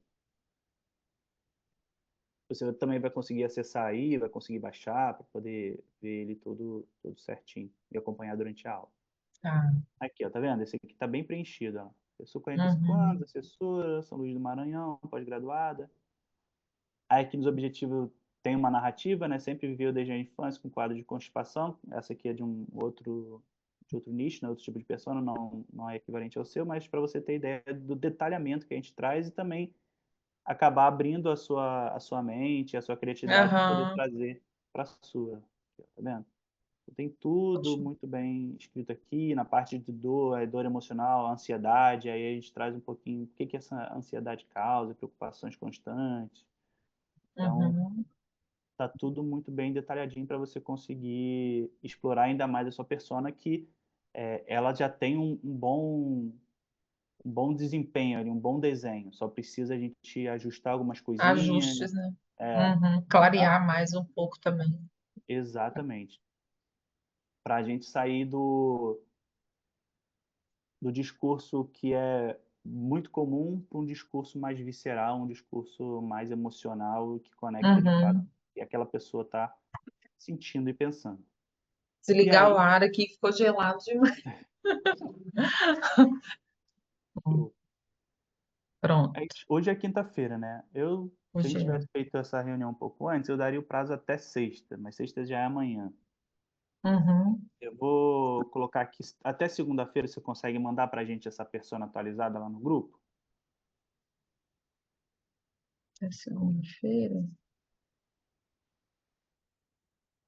Você também vai conseguir acessar aí, vai conseguir baixar para poder ver ele todo certinho e acompanhar durante a aula. Tá. Aqui, ó, tá vendo? Esse aqui está bem preenchido. Ó. Pessoa 45 anos, Uhum. assessora, São Luís do Maranhão, pós-graduada. Aí aqui nos objetivos tem uma narrativa, né? Sempre viveu desde a infância com quadro de constipação. Essa aqui é de outro nicho, né? Outro tipo de persona, não é equivalente ao seu, mas para você ter ideia do detalhamento que a gente traz e também acabar abrindo a sua mente, a sua criatividade para poder Aham. trazer para a sua. Tá vendo? Tem tudo Ótimo. muito bem escrito aqui, na parte de dor, dor emocional, ansiedade, aí a gente traz um pouquinho o que que essa ansiedade causa, preocupações constantes. Então, Uhum. tá tudo muito bem detalhadinho para você conseguir explorar ainda mais a sua persona, que ela já tem um bom desempenho ali, um bom desenho. Só precisa a gente ajustar algumas coisinhas. Ajustes, né? É, Uhum. tá? Clarear mais um pouco também. Exatamente. Para a gente sair do discurso que é muito comum para um discurso mais visceral, um discurso mais emocional, que conecta de fato Uhum. o que aquela pessoa está sentindo e pensando. E Desligar o aí, ar aqui, ficou gelado demais. Hum, Pronto. hoje é quinta-feira, né? Se a Hoje gente é. tivesse feito essa reunião um pouco antes, eu daria o prazo até sexta, mas sexta já é amanhã. Uhum. Eu vou colocar aqui, até segunda-feira você consegue mandar para a gente essa persona atualizada lá no grupo? É segunda-feira.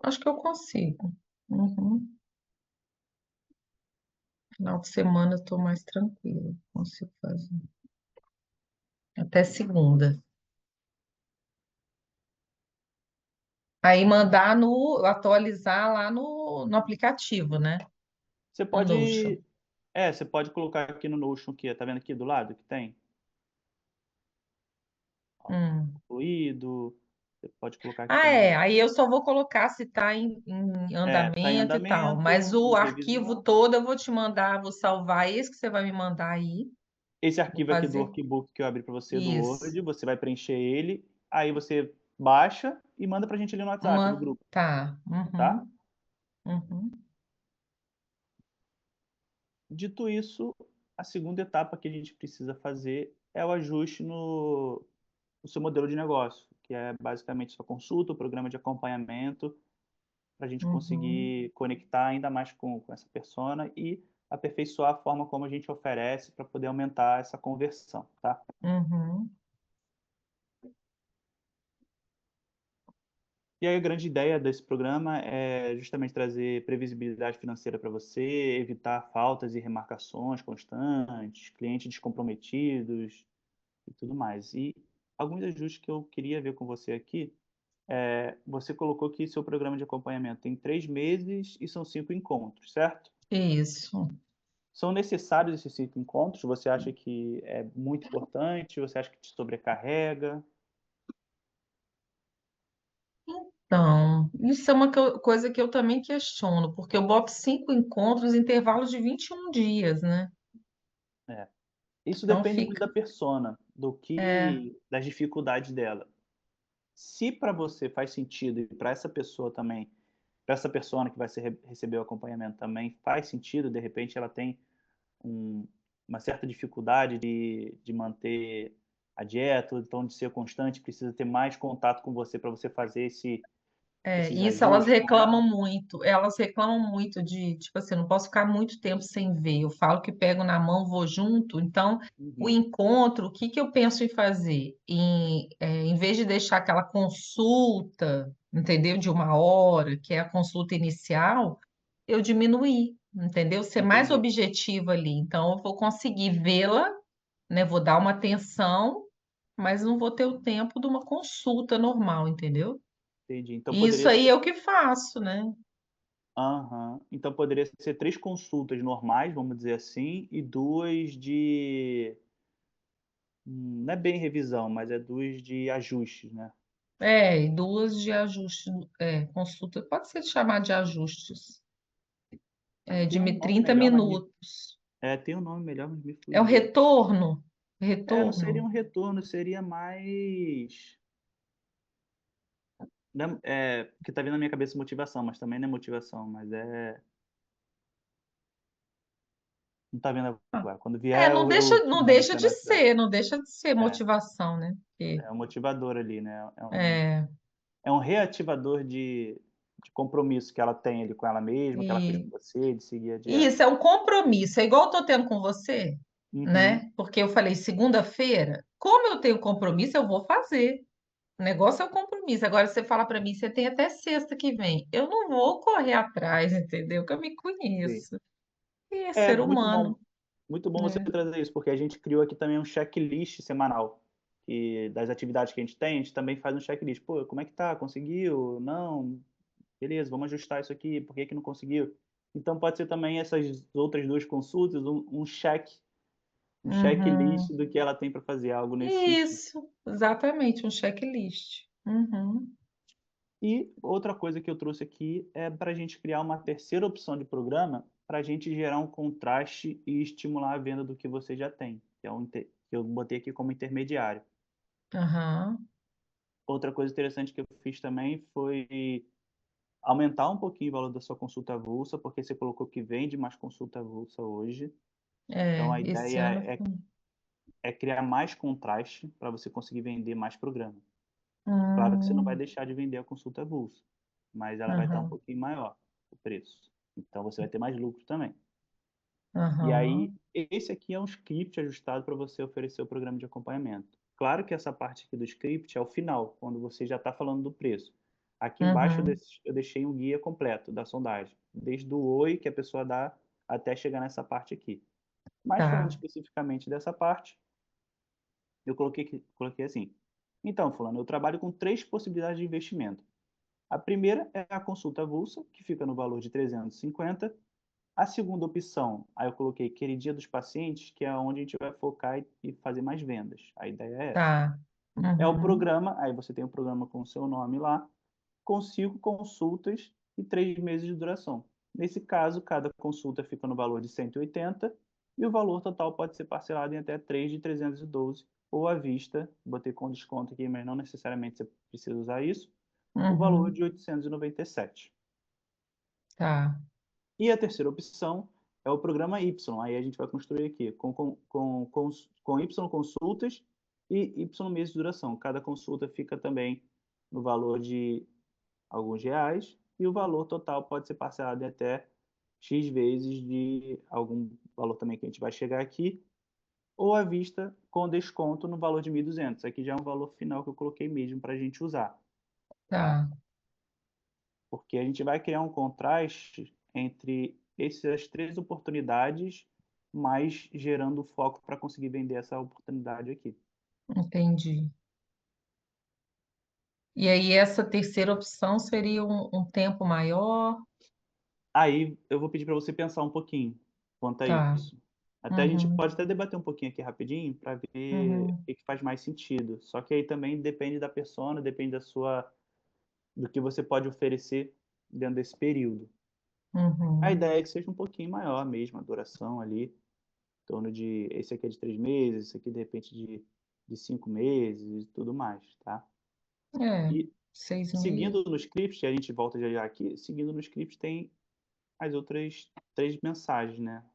Acho que eu consigo. Uhum. Final de semana eu estou mais tranquila. Consigo fazer. Até segunda. Aí mandar atualizar lá no aplicativo, né? Você No Notion. você pode colocar aqui no Notion, que tá vendo aqui do lado que tem? Hum. Fluido, você pode colocar aqui Ah, também. é. Aí eu só vou colocar se está em Tá em andamento e tal. Mas andamento, o em arquivo revisão. todo eu vou te mandar, vou salvar esse que você vai me mandar aí. Esse Vou arquivo aqui do fazer workbook que eu abri para você do isso. Word, você vai preencher ele, aí você baixa e manda pra gente ali no WhatsApp do grupo, Tá. tá? Uhum. Uhum. Dito isso, a segunda etapa que a gente precisa fazer é o ajuste no seu modelo de negócio, que é basicamente sua consulta, o programa de acompanhamento, para a gente Uhum. conseguir conectar ainda mais com essa persona e aperfeiçoar a forma como a gente oferece para poder aumentar essa conversão, tá? Uhum. E aí a grande ideia desse programa é justamente trazer previsibilidade financeira para você, evitar faltas e remarcações constantes, clientes descomprometidos e tudo mais. E alguns ajustes que eu queria ver com você aqui, você colocou que seu programa de acompanhamento tem 3 meses e são 5 encontros, certo? Isso. São necessários esses 5 encontros? Você acha que é muito importante? Você acha que te sobrecarrega? Então, isso é uma coisa que eu também questiono, porque eu boto 5 encontros em intervalos de 21 dias, né? É. Isso Então depende muito fica. da persona, É, das dificuldades dela. Se para você faz sentido e para essa pessoa também, para essa persona que vai receber o acompanhamento também faz sentido, de repente ela tem um- uma certa dificuldade de manter a dieta, ou então de ser constante, precisa ter mais contato com você para você fazer esses isso elas ajustes com reclamam ela. muito. Elas reclamam muito de, tipo assim, não posso ficar muito tempo sem ver. Eu falo que pego na mão, vou junto. Então, o Uhum, encontro, o que que eu penso em fazer? Em vez de deixar aquela consulta, entendeu? De 1 hora, que é a consulta inicial, eu diminuir, entendeu? Ser mais entendi, objetiva ali. Então, eu vou conseguir vê-la, né? Vou dar uma atenção, mas não vou ter o tempo de uma consulta normal, entendeu? entendi. Então E isso poderia aí ser, é o que faço, né? aham. Então poderia ser 3 consultas normais, vamos dizer assim, e duas não é bem revisão, mas é duas de ajustes, né? E 2 de ajuste, consulta, pode ser chamar de ajustes, Tem um de nome 30 melhor, mas minutos. tem um nome melhor, mas me É o fugiu. retorno? Não seria um Retorno. retorno, seria mais. Que tá vindo na minha cabeça motivação, mas também não é motivação, mas é. Não tá vindo Ah, agora. Quando vier, não eu deixa, te não mando deixa aqui no de WhatsApp. ser, não deixa de ser É, motivação, né? Porque, é um motivador ali, né? é, é um reativador de compromisso que ela tem ali com ela mesma, que ela fez E com você, de seguir adiante. isso é um compromisso, é igual eu tô tendo com você, Uhum, né? Porque eu falei segunda-feira, como eu tenho compromisso, eu vou fazer. O negócio é o compromisso. Agora você fala para mim, você tem até sexta que vem. Eu não vou correr atrás, entendeu? Que eu me sim. conheço. E é É ser humano, muito bom você né? trazer isso, porque a gente criou aqui também um checklist semanal. E das atividades que a gente também faz um checklist. Pô, como é que tá? Conseguiu? Não? Beleza, vamos ajustar isso aqui. Por que que não conseguiu? Então pode ser também essas outras duas consultas, um checklist Uhum. do que ela tem para fazer, algo nesse sentido. Isso, exatamente, um checklist. Uhum. E outra coisa que eu trouxe aqui é para a gente criar uma terceira opção de programa para a gente gerar um contraste e estimular a venda do que você já tem, que é que eu botei aqui como intermediário. Aham. Outra coisa interessante que eu fiz também foi aumentar um pouquinho o valor da sua consulta avulsa, porque você colocou que vende mais consulta avulsa hoje. Então a Esse ideia ano. é criar mais contraste para você conseguir vender mais programa. Claro que você não vai Hum, deixar de vender a consulta avulsa, mas ela vai estar um aham, pouquinho maior, o preço. Então você vai ter mais lucro também. E aí, aham, esse aqui é um script ajustado para você oferecer o programa de acompanhamento. Claro que essa parte aqui do script é o final, quando você já está falando do preço. Aqui embaixo uhum. eu deixei um guia completo da sondagem, desde o oi que a pessoa dá até chegar nessa parte aqui. Mas falando Tá, especificamente dessa parte, eu coloquei assim. Então, fulano, eu trabalho com três possibilidades de investimento. A primeira é a consulta avulsa, que fica no valor de 350. A segunda opção, aí eu coloquei queridinha dos pacientes, que é onde a gente vai focar e fazer mais vendas. A ideia é essa. tá. É o Uhum, programa, aí você tem o programa com o seu nome lá, com 5 consultas e 3 meses de duração. Nesse caso, cada consulta fica no valor de 180 e o valor total pode ser parcelado em até 3 de 312 ou à vista, botei com desconto aqui, mas não necessariamente você precisa usar isso, o valor uhum, de 897. tá, E a terceira opção é o programa Y. Aí a gente vai construir aqui com Y consultas e Y meses de duração. Cada consulta fica também no valor de alguns reais e o valor total pode ser parcelado em até X vezes de algum valor também que a gente vai chegar aqui, ou à vista com desconto no valor de 1.200. Aqui já é um valor final que eu coloquei mesmo para a gente usar, tá? tá. Porque a gente vai criar um contraste entre essas três oportunidades, mas gerando foco para conseguir vender essa oportunidade aqui. Entendi. E aí, essa terceira opção seria um tempo maior? Aí eu vou pedir para você pensar um pouquinho quanto a Tá. isso. Até a gente Uhum, pode até debater um pouquinho aqui rapidinho para ver o uhum, que faz mais sentido. Só que aí também depende da persona, depende do que você pode oferecer dentro desse período. A uhum, ideia é que seja um pouquinho maior mesmo, a duração ali, em torno de, esse aqui é de 3 meses, esse aqui de repente de 5 meses e tudo mais, tá? é, E 6 meses. seguindo no script, a gente volta já já aqui, seguindo no script tem as outras três mensagens, né?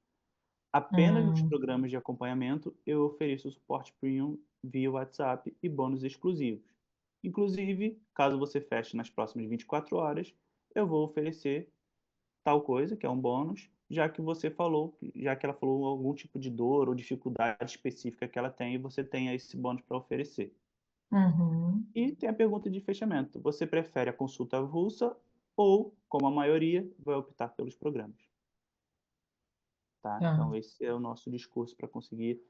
Apenas nos Hum, programas de acompanhamento eu ofereço suporte premium via WhatsApp e bônus exclusivos. Inclusive, caso você feche nas próximas 24 horas, eu vou oferecer tal coisa, que é um bônus, já que ela falou algum tipo de dor ou dificuldade específica que ela tem e você tem esse bônus para oferecer. uhum, E tem a pergunta de fechamento. Você prefere a consulta avulsa ou, como a maioria, vai optar pelos programas? Tá? tá. Então, esse é o nosso discurso para conseguir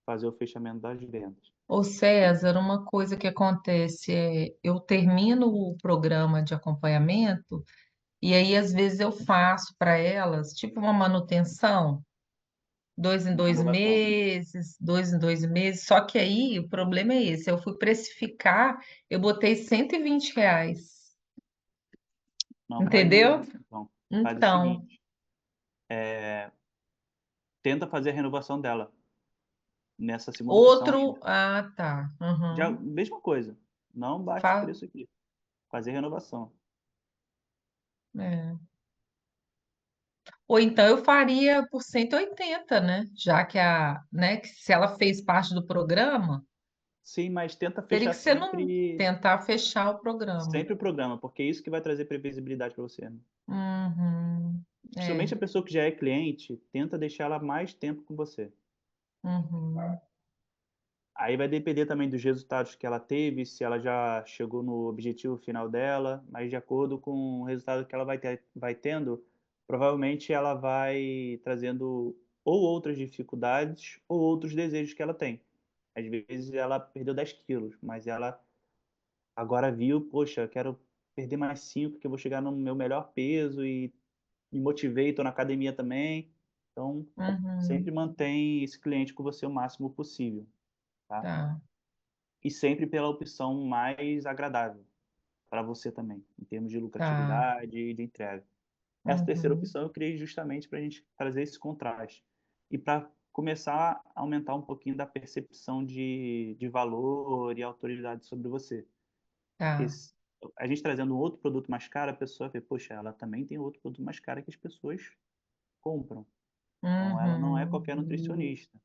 fazer o fechamento das vendas. Ô César, uma coisa que acontece é, eu termino o programa de acompanhamento e aí às vezes eu faço para elas, tipo uma manutenção, dois em Uma dois renovação. meses, 2 em 2 meses, só que aí o problema é esse, eu fui precificar, eu botei R$ 120, Não faz entendeu? isso, então. Faz o Então, seguinte, tenta fazer a renovação dela nessa segunda opção outro, ainda. ah, tá, Já, uhum. mesma coisa. Não baixe o Fa- preço aqui. Fazer renovação. é. Ou então eu faria por 180, né? Já que que se ela fez parte do programa, Sim, mas tenta Teria fechar que ser no sempre, tentar fechar o programa. sempre o programa, porque é isso que vai trazer previsibilidade para você, né? Uhum. Principalmente É. a pessoa que já é cliente, tenta deixar ela mais tempo com você. Uhum. Aí vai depender também dos resultados que ela teve, se ela já chegou no objetivo final dela, mas de acordo com o resultado que ela vai tendo, provavelmente ela vai trazendo ou outras dificuldades ou outros desejos que ela tem. Às vezes ela perdeu 10 quilos, mas ela agora viu, poxa, eu quero perder mais 5 que eu vou chegar no meu melhor peso e me motivei, estou na academia também. Então, Uhum. sempre mantém esse cliente com você o máximo possível, tá? Tá, E sempre pela opção mais agradável para você também, em termos de tá. lucratividade e de entrega. Essa terceira Uhum. opção eu criei justamente para a gente trazer esse contraste e para começar a aumentar um pouquinho da percepção de valor e autoridade sobre você. Porque Tá. a gente trazendo um outro produto mais caro, a pessoa vê, poxa, ela também tem outro produto mais caro que as pessoas compram. Então, ela não é qualquer Uhum. nutricionista.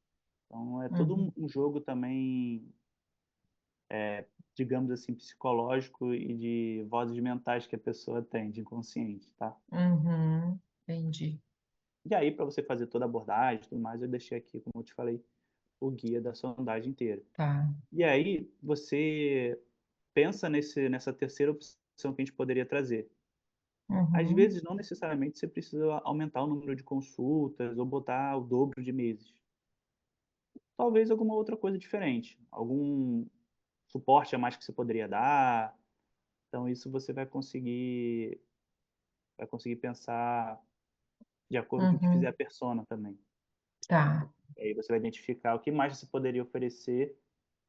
Então, é todo Uhum. um jogo também, digamos assim, psicológico e de vozes mentais que a pessoa tem, de inconsciente, tá? Uhum. Entendi. E aí, para você fazer toda a abordagem e tudo mais, eu deixei aqui, como eu te falei, o guia da sondagem inteira. Tá. E aí, você pensa nessa terceira opção que a gente poderia trazer. Às Uhum. vezes, não necessariamente você precisa aumentar o número de consultas ou botar o dobro de meses. Talvez alguma outra coisa diferente, algum suporte a mais que você poderia dar. Então, isso você vai conseguir pensar de acordo com o que fizer a Uhum. persona também. Tá. E aí você vai identificar o que mais você poderia oferecer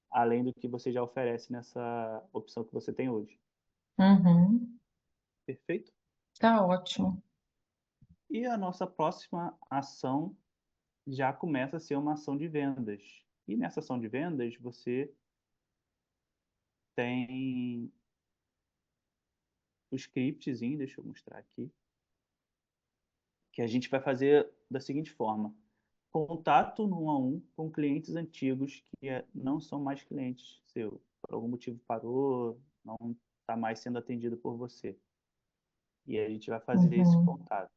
além do que você já oferece nessa opção que você tem hoje. Uhum. Perfeito? Tá ótimo. E a nossa próxima ação já começa a ser uma ação de vendas. E nessa ação de vendas, você tem o scriptzinho, deixa eu mostrar aqui, que a gente vai fazer da seguinte forma: contato no 1 a 1 com clientes antigos que não são mais clientes seu. Por algum motivo parou, não está mais sendo atendido por você. E a gente vai fazer esse Uhum. contato.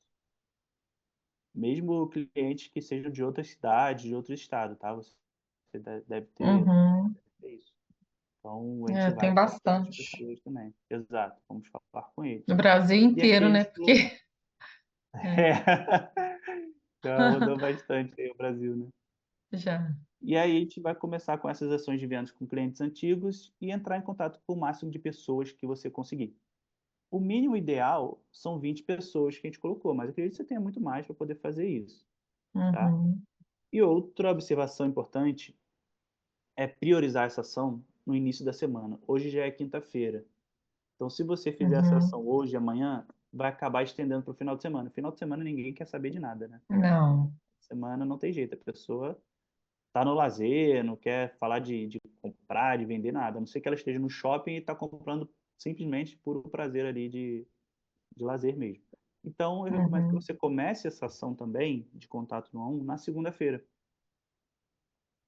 Mesmo clientes que sejam de outra cidade, de outro estado, tá? Você deve Uhum. ter isso. Então, a gente É, tem vai para essas bastante. pessoas também. Exato, vamos falar com eles. No Brasil E inteiro, né? aqueles do... Porque. É. Já rodou bastante aí o Brasil, né? Já. E aí a gente vai começar com essas ações de vendas com clientes antigos e entrar em contato com o máximo de pessoas que você conseguir. O mínimo ideal são 20 pessoas que a gente colocou, mas eu acredito que você tenha muito mais para poder fazer isso, tá? Uhum. E outra observação importante é priorizar essa ação no início da semana. Hoje já é quinta-feira. Então, se você fizer essa Uhum. ação hoje e amanhã, vai acabar estendendo para o final de semana. Final de semana ninguém quer saber de nada, né? Não. Semana não tem jeito, a pessoa tá no lazer, não quer falar de comprar, de vender nada. A não ser que ela esteja no shopping e está comprando simplesmente por o prazer ali de lazer mesmo. Então, eu recomendo que Uhum. você comece essa ação também de contato no 1 a 1 na segunda-feira,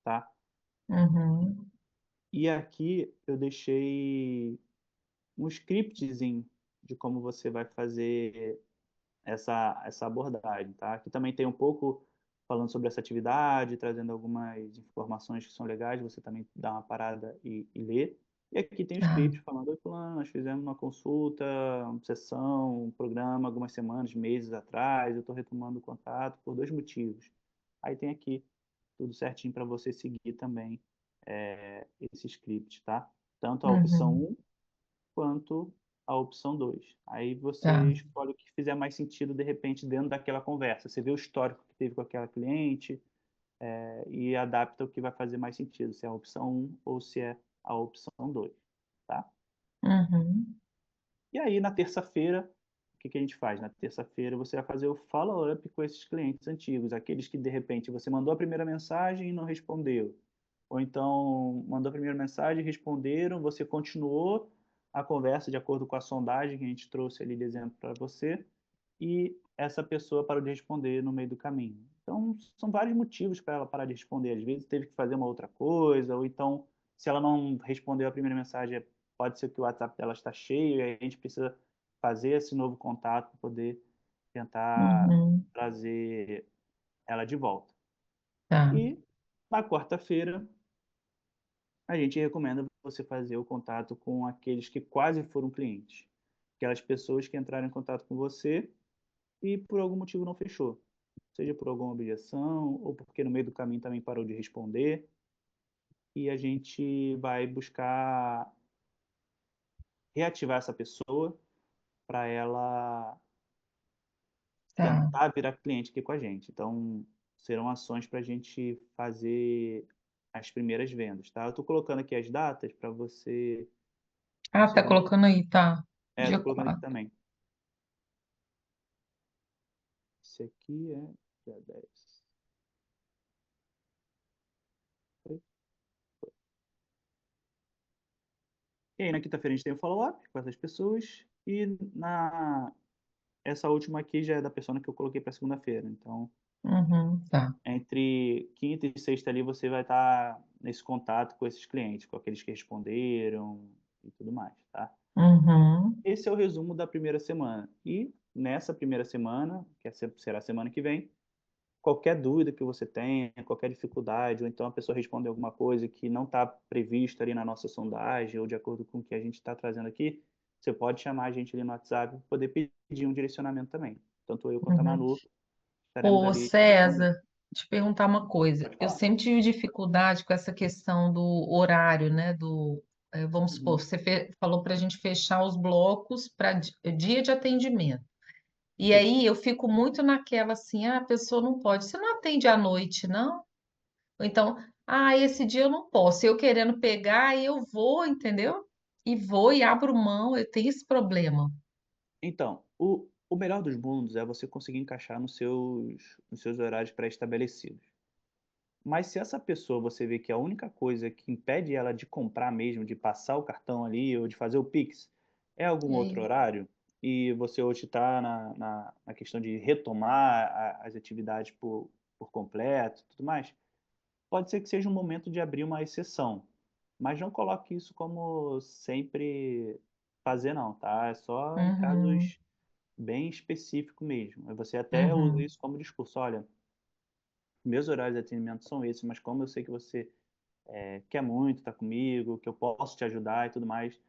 tá? Uhum. E aqui eu deixei um scriptzinho de como você vai fazer essa abordagem, tá? Aqui também tem um pouco falando sobre essa atividade, trazendo algumas informações que são legais, você também dá uma parada e lê. E aqui tem o Tá. script falando, oi, fulano, nós fizemos uma consulta, uma sessão, um programa algumas semanas, meses atrás, eu estou retomando o contato por 2 motivos. Aí tem aqui tudo certinho para você seguir também esse script, tá? Tanto a opção Uhum. 1 quanto a opção 2. Aí você Tá. escolhe o que fizer mais sentido, de repente, dentro daquela conversa. Você vê o histórico que teve com aquela cliente, e adapta o que vai fazer mais sentido, se é a opção 1 ou se é a opção 2, tá? Uhum. E aí, na terça-feira, o que a gente faz? Na terça-feira, você vai fazer o follow-up com esses clientes antigos, aqueles que, de repente, você mandou a primeira mensagem e não respondeu. Ou então, mandou a primeira mensagem, responderam, você continuou a conversa de acordo com a sondagem que a gente trouxe ali de exemplo para você, e essa pessoa parou de responder no meio do caminho. Então, são vários motivos para ela parar de responder. Às vezes teve que fazer uma outra coisa, ou então Se ela não respondeu a primeira mensagem, pode ser que o WhatsApp dela está cheio e aí a gente precisa fazer esse novo contato para poder tentar Uhum. trazer ela de volta. Tá. E na quarta-feira, a gente recomenda você fazer o contato com aqueles que quase foram clientes. Aquelas pessoas que entraram em contato com você e por algum motivo não fechou. Seja por alguma objeção ou porque no meio do caminho também parou de responder. E a gente vai buscar reativar essa pessoa para ela Tá. tentar virar cliente aqui com a gente. Então, serão ações para a gente fazer as primeiras vendas, tá? Eu estou colocando aqui as datas para você Ah, tá só dar. colocando aí, tá. Dia Estou colocando aqui 4. também. Esse aqui é dia 10. E aí, na quinta-feira, a gente tem o follow-up com essas pessoas. E essa última aqui já é da pessoa que eu coloquei para segunda-feira. Então, Uhum, tá. entre quinta e sexta ali, você vai estar nesse contato com esses clientes, com aqueles que responderam e tudo mais, tá? Uhum, Esse é o resumo da primeira semana. E nessa primeira semana, que será a semana que vem, qualquer dúvida que você tenha, qualquer dificuldade, ou então a pessoa responder alguma coisa que não está previsto ali na nossa sondagem, ou de acordo com o que a gente está trazendo aqui, você pode chamar a gente ali no WhatsApp para poder pedir um direcionamento também. Tanto eu quanto a uhum. Manu estaremos Ô, ali te respondendo. César, te perguntar uma coisa. Pode Eu falar. sempre tive dificuldade com essa questão do horário, né? Vamos supor, Uhum. você falou para a gente fechar os blocos para dia de atendimento. E Sim. aí eu fico muito naquela assim, ah, a pessoa não pode. Você não atende à noite, não? Ou então, ah, esse dia eu não posso. Eu querendo pegar, aí eu vou, entendeu? E vou e abro mão, eu tenho esse problema. Então, o melhor dos mundos é você conseguir encaixar nos seus horários pré-estabelecidos. Mas se essa pessoa você vê que a única coisa que impede ela de comprar mesmo, de passar o cartão ali ou de fazer o Pix, é algum E outro aí? horário, e você hoje está na questão de retomar as atividades por completo e tudo mais, pode ser que seja um momento de abrir uma exceção. Mas não coloque isso como sempre fazer, não, tá? É só em Uhum, casos bem específicos mesmo. Aí você até usa uhum, isso como discurso. Olha, meus horários de atendimento são esses, mas como eu sei que você quer muito estar comigo, que eu posso te ajudar e tudo mais,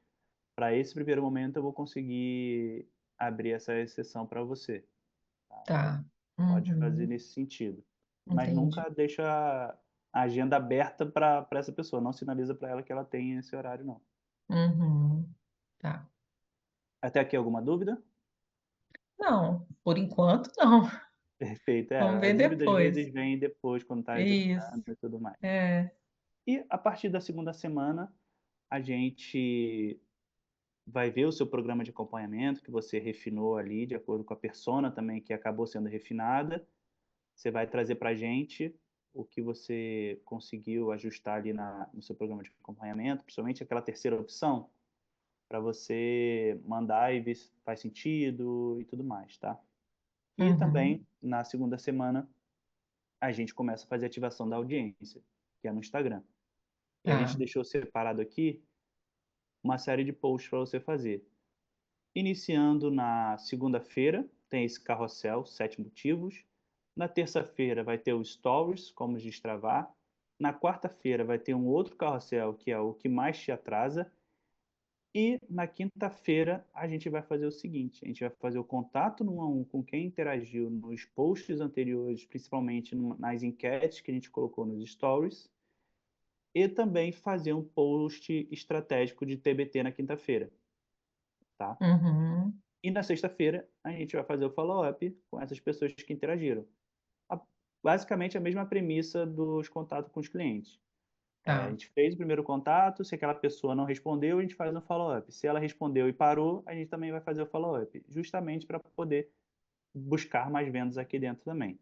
para esse primeiro momento eu vou conseguir abrir essa exceção para você. tá. Pode fazer Uhum, nesse sentido. Mas entendi. nunca deixa a agenda aberta para essa pessoa. Não sinaliza para ela que ela tem esse horário, não. Uhum, tá. Até aqui alguma dúvida? Não, por enquanto não. Perfeito. Vamos ver As dúvidas às depois. vezes vêm depois, quando está Isso. executando e tudo mais. É. E a partir da segunda semana, a gente vai ver o seu programa de acompanhamento que você refinou ali, de acordo com a persona também que acabou sendo refinada. Você vai trazer para a gente o que você conseguiu ajustar ali no seu programa de acompanhamento, principalmente aquela terceira opção, para você mandar e ver se faz sentido e tudo mais, tá? E Uhum, também, na segunda semana, a gente começa a fazer a ativação da audiência, que é no Instagram. E a gente tá. deixou separado aqui uma série de posts para você fazer. Iniciando na segunda-feira, tem esse carrossel, 7 motivos. Na terça-feira vai ter o Stories, como destravar. Na quarta-feira vai ter um outro carrossel, que é o que mais te atrasa. E na quinta-feira a gente vai fazer o seguinte: a gente vai fazer o contato no 1 a 1 com quem interagiu nos posts anteriores, principalmente nas enquetes que a gente colocou nos stories, e também fazer um post estratégico de TBT na quinta-feira, tá? Uhum, E na sexta-feira a gente vai fazer o follow-up com essas pessoas que interagiram. A- Basicamente a mesma premissa dos contatos com os clientes. A tá, gente fez o primeiro contato, se aquela pessoa não respondeu, a gente faz um follow-up. Se ela respondeu e parou, a gente também vai fazer o follow-up, justamente para poder buscar mais vendas aqui dentro também.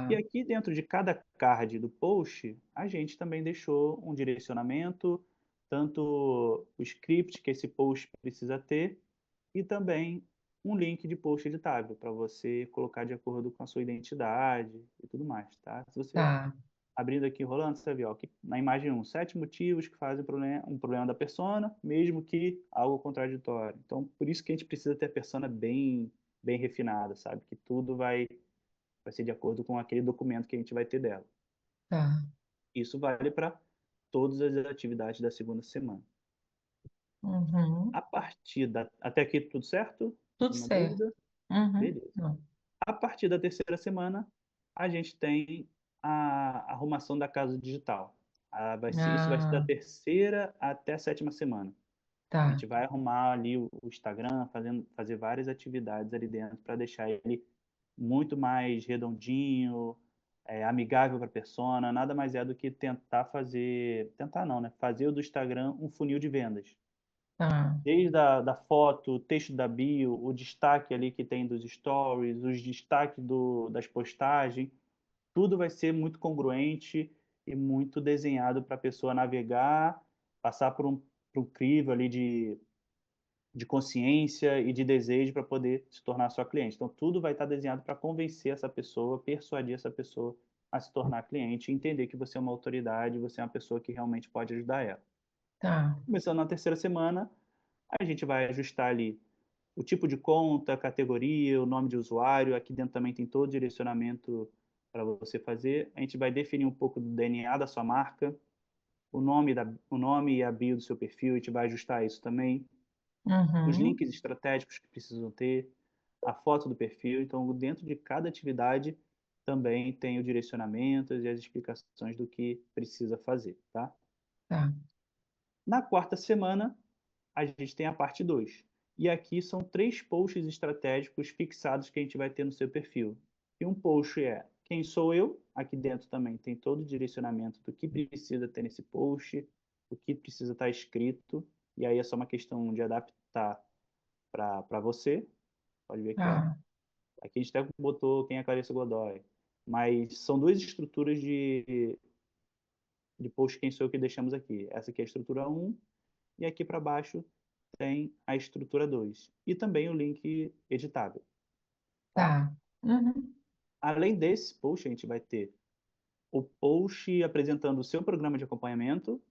E tá. aqui dentro de cada card do post, a gente também deixou um direcionamento, tanto o script que esse post precisa ter, e também um link de post editável para você colocar de acordo com a sua identidade e tudo mais, tá? Se você Tá. Abrindo aqui, rolando, você vê, ó, que na imagem 1, 7 motivos que fazem um problema da persona, mesmo que algo contraditório. Então, por isso que a gente precisa ter a persona bem refinada, sabe? Que tudo vai ser de acordo com aquele documento que a gente vai ter dela. Tá. Isso vale para todas as atividades da segunda semana. Uhum. A partir até aqui tudo certo? Tudo Alguma certo. dúvida? Uhum. Beleza. Não. A partir da terceira semana, a gente tem a arrumação da casa digital. Isso vai ser da Ah, terceira até a sétima semana. A tá, gente vai arrumar ali o Instagram, fazer várias atividades ali dentro para deixar ele muito mais redondinho, amigável para a persona. Nada mais é do que tentar não, né? Fazer do Instagram um funil de vendas. tá, Desde da foto, o texto da bio, o destaque ali que tem dos stories, os destaques das postagens, tudo vai ser muito congruente e muito desenhado para a pessoa navegar, passar por um crivo ali de consciência e de desejo para poder se tornar sua cliente. Então, tudo vai estar desenhado para convencer essa pessoa, persuadir essa pessoa a se tornar cliente e entender que você é uma autoridade, você é uma pessoa que realmente pode ajudar ela. tá, Começando na terceira semana, a gente vai ajustar ali o tipo de conta, a categoria, o nome de usuário. Aqui dentro também tem todo o direcionamento para você fazer. A gente vai definir um pouco do DNA da sua marca, o nome e a bio do seu perfil, a gente vai ajustar isso também. Os uhum, links estratégicos que precisam ter, a foto do perfil. Então, dentro de cada atividade também tem o direcionamento e as explicações do que precisa fazer, tá? tá, Na quarta semana, a gente tem a parte 2. E aqui são 3 posts estratégicos fixados que a gente vai ter no seu perfil. E um post é quem sou eu, aqui dentro também tem todo o direcionamento do que precisa ter nesse post, o que precisa estar escrito, e aí é só uma questão de adaptar para você. Pode ver aqui, ó. tá, Aqui a gente até botou quem é Clarissa Godoy. Mas são duas estruturas de post quem sou eu que deixamos aqui. Essa aqui é a estrutura 1, e aqui para baixo tem a estrutura 2 e também o link editável, tá? tá, uhum, Além desse post, a gente vai ter o post apresentando o seu programa de acompanhamento,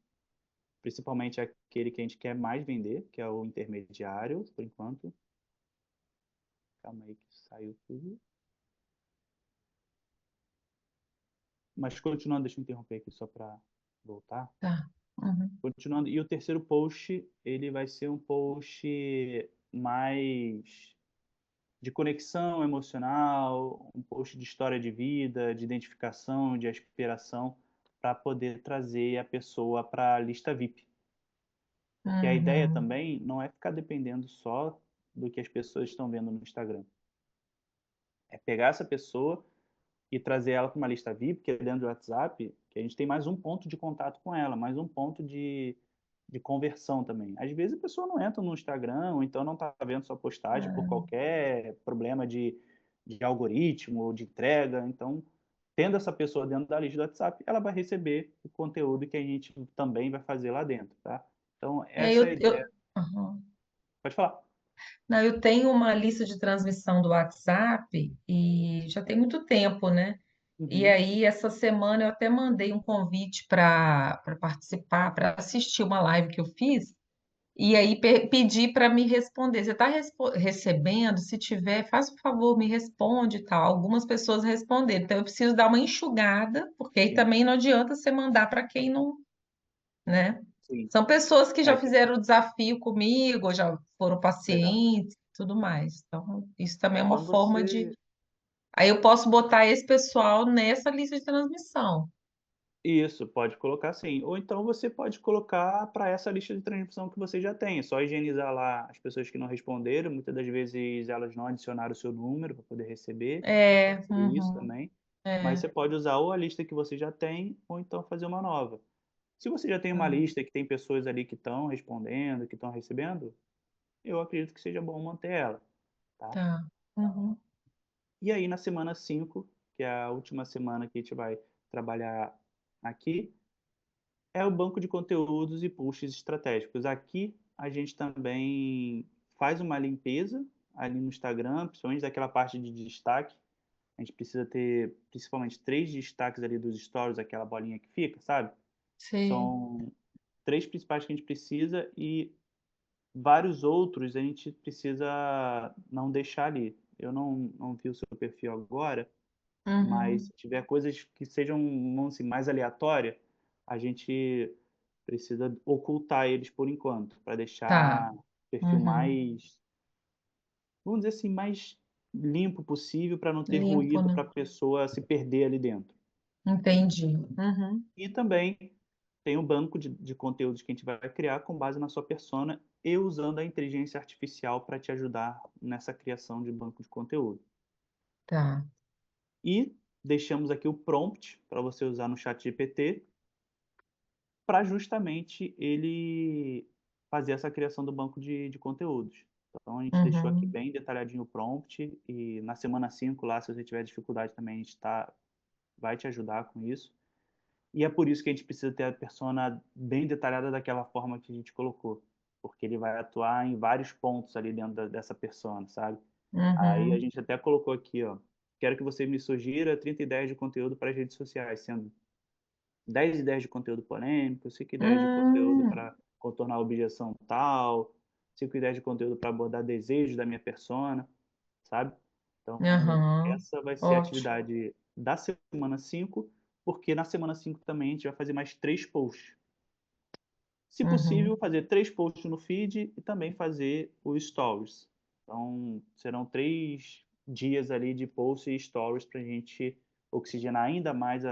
principalmente aquele que a gente quer mais vender, que é o intermediário, por enquanto. Calma aí que saiu tudo. Mas continuando, deixa eu interromper aqui só para voltar. tá, uhum, Continuando, e o terceiro post, ele vai ser um post mais de conexão emocional, um post de história de vida, de identificação, de aspiração, para poder trazer a pessoa para a lista VIP. Porque a ideia uhum, também não é ficar dependendo só do que as pessoas estão vendo no Instagram. É pegar essa pessoa e trazer ela para uma lista VIP, que é dentro do WhatsApp, que a gente tem mais um ponto de contato com ela, mais um ponto de conversão também. Às vezes a pessoa não entra no Instagram, ou então não está vendo sua postagem por é, qualquer problema de algoritmo ou de entrega. Então, tendo essa pessoa dentro da lista do WhatsApp, ela vai receber o conteúdo que a gente também vai fazer lá dentro, tá? Então, é, essa é a ideia. uhum. Pode falar. Não, eu tenho uma lista de transmissão do WhatsApp e já tem muito tempo, né? E Uhum. aí, essa semana eu até mandei um convite para participar, para assistir uma live que eu fiz. E aí pedi para me responder. Você está recebendo? Se tiver, faz um favor, me responde e tal. Algumas pessoas responderam. Então eu preciso dar uma enxugada, porque aí Sim, também não adianta você mandar para quem não, né? sim. São pessoas que já É, fizeram o desafio comigo, ou já foram legal. pacientes, e tudo mais. Então, isso também é uma Então forma de. você Aí eu posso botar esse pessoal nessa lista de transmissão. Isso, pode colocar sim. Ou então você pode colocar para essa lista de transmissão que você já tem. É só higienizar lá as pessoas que não responderam. Muitas das vezes elas não adicionaram o seu número para poder receber. É, Pode ser isso uhum, também. Mas é, você pode usar ou a lista que você já tem, ou então fazer uma nova. Se você já tem uma tá, lista que tem pessoas ali que estão respondendo, que estão recebendo, eu acredito que seja bom manter ela, tá? tá, uhum, E aí na semana 5, que é a última semana que a gente vai trabalhar aqui, é o banco de conteúdos e posts estratégicos. Aqui a gente também faz uma limpeza ali no Instagram, principalmente daquela parte de destaque. A gente precisa ter principalmente 3 destaques ali dos stories, aquela bolinha que fica, sabe? Sim. São 3 principais que a gente precisa e vários outros a gente precisa não deixar ali. Eu não vi o seu perfil agora, mas Uhum. se tiver coisas que sejam, vamos assim, mais aleatórias, a gente precisa ocultar eles por enquanto, para Tá. deixar o perfil Uhum. mais, vamos dizer assim, mais limpo possível, para não ter Limpo, ruído né? para a pessoa se perder ali dentro. Entendi. Uhum. E também tem um banco de conteúdos que a gente vai criar com base na sua persona e usando a inteligência artificial para te ajudar nessa criação de banco de conteúdo. Tá. E deixamos aqui o prompt para você usar no chat GPT para justamente ele fazer essa criação do banco de conteúdos. Então a gente deixou aqui Uhum. bem detalhadinho o prompt e na semana 5 lá, se você tiver dificuldade também, a gente vai te ajudar com isso. E é por isso que a gente precisa ter a persona bem detalhada daquela forma que a gente colocou, porque ele vai atuar em vários pontos ali dentro dessa persona, sabe? Aí a Uhum. gente até colocou aqui, ó, quero que você me sugira 30 ideias de conteúdo para as redes sociais, sendo 10 ideias de conteúdo polêmico, 5 ideias de conteúdo Hum. para contornar a objeção tal, 5 ideias de conteúdo para abordar desejos da minha persona, sabe? Então, Aham. essa vai ser a Ótimo. atividade da semana 5, porque na semana 5 também a gente vai fazer mais 3 posts. Se possível, Uhum. fazer 3 posts no feed e também fazer os stories. Então, serão 3 dias ali de posts e stories para a gente oxigenar ainda mais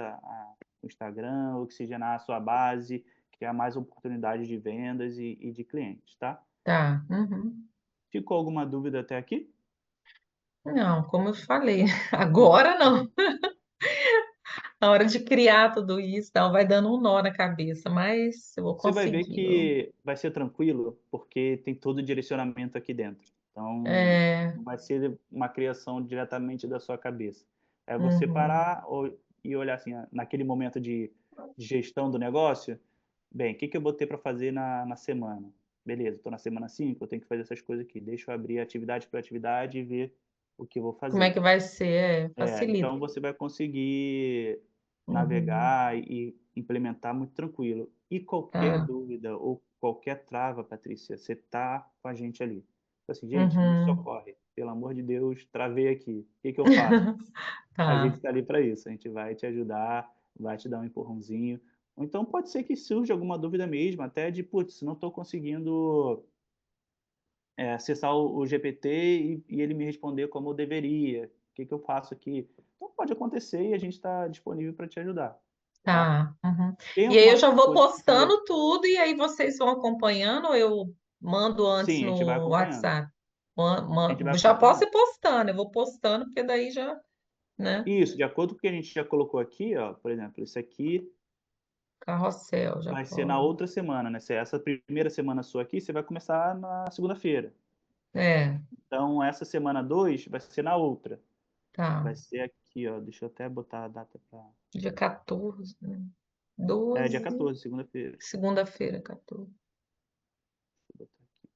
o Instagram, oxigenar a sua base, criar mais oportunidades de vendas e de clientes, tá? Tá. Uhum. Ficou alguma dúvida até aqui? Não, como eu falei, agora não. Na hora de criar tudo isso, não, vai dando um nó na cabeça, mas eu vou Você vai ver conseguir. que vai ser tranquilo, porque tem todo o direcionamento aqui dentro. Então, É, não vai ser uma criação diretamente da sua cabeça. É você uhum. parar e olhar assim, naquele momento de gestão do negócio, bem, o que que eu botei para fazer na semana? Beleza, estou na semana 5, eu tenho que fazer essas coisas aqui. Deixa eu abrir atividade por atividade e ver o que eu vou Como é fazer. que vai ser? É, Então facilita. você vai conseguir Uhum. navegar e implementar muito tranquilo. E qualquer Tá. dúvida ou qualquer trava, Patrícia, você tá com a gente ali. Fala assim, gente, me Uhum. socorre. Pelo amor de Deus, travei aqui. O que que eu faço? A gente Tá, está ali para isso. A gente vai te ajudar, vai te dar um empurrãozinho. Ou então pode ser que surja alguma dúvida mesmo, até de, putz, não estou conseguindo acessar o GPT e ele me responder como eu deveria. O que que eu faço aqui? Então pode acontecer e a gente está disponível para te ajudar, tá? tá. Uhum. Tem E aí eu alguma já vou coisa que precisa? postando tudo e aí vocês vão acompanhando, ou eu mando antes Sim, a gente vai no acompanhando. WhatsApp. A gente vai Já posso acompanhando. ir postando, eu vou postando, porque daí já, né? Isso, de acordo com o que a gente já colocou aqui, ó, por exemplo, isso aqui Carrossel, já vai ser na pode. outra semana, né? Essa primeira semana sua aqui, você vai começar na segunda-feira. É, Então, essa semana 2 vai ser na outra. tá. Vai ser aqui, ó. Deixa eu até botar a data para. Dia 14, né? É dia 12, 14, segunda-feira. segunda-feira, 14. Deixa eu botar aqui.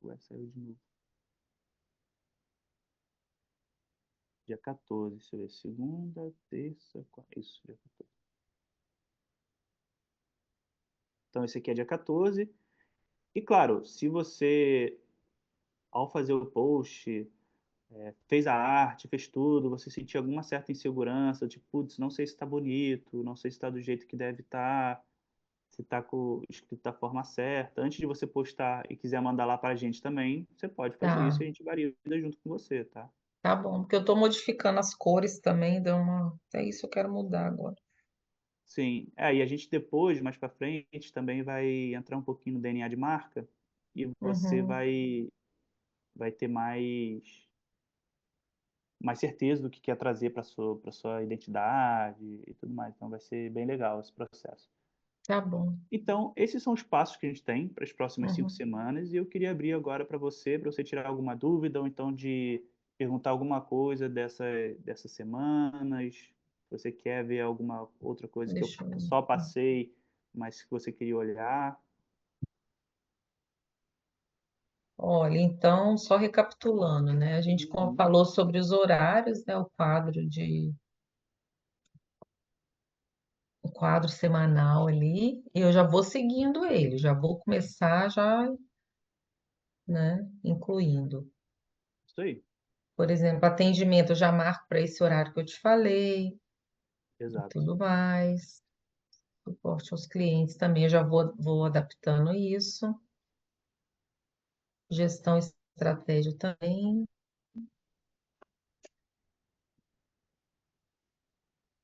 Ué, saiu de novo. Dia 14, deixa eu ver. Segunda, terça, quarta. Isso, dia 14. Então, esse aqui é dia 14. E claro, se você, ao fazer o post, fez a arte, fez tudo, você sentir alguma certa insegurança, tipo, putz, não sei se está bonito, não sei se está do jeito que deve estar, se está escrito da forma certa. Antes de você postar e quiser mandar lá para a gente também, você pode fazer isso Tá, e a gente varia junto com você, tá? tá bom, porque eu tô modificando as cores também, deu uma. É isso, eu quero mudar agora. Sim, e a gente depois, mais para frente, também vai entrar um pouquinho no DNA de marca e você Uhum, vai ter mais certeza do que quer trazer para sua identidade e tudo mais. Então vai ser bem legal esse processo. tá bom. Então, esses são os passos que a gente tem para as próximas 5 Uhum. semanas e eu queria abrir agora para você tirar alguma dúvida ou então de perguntar alguma coisa dessas semanas. Se você quer ver alguma outra coisa que eu Deixa eu. só passei, mas que você queria olhar. Olha, então, só recapitulando, né? A gente Uhum. falou sobre os horários, né? O quadro semanal ali, e eu já vou seguindo ele, já vou começar já, né? Incluindo. Isso aí, Por exemplo, atendimento, eu já marco para esse horário que eu te falei e exato. tudo mais. Suporte aos clientes também, eu já vou adaptando isso. Gestão e estratégia também.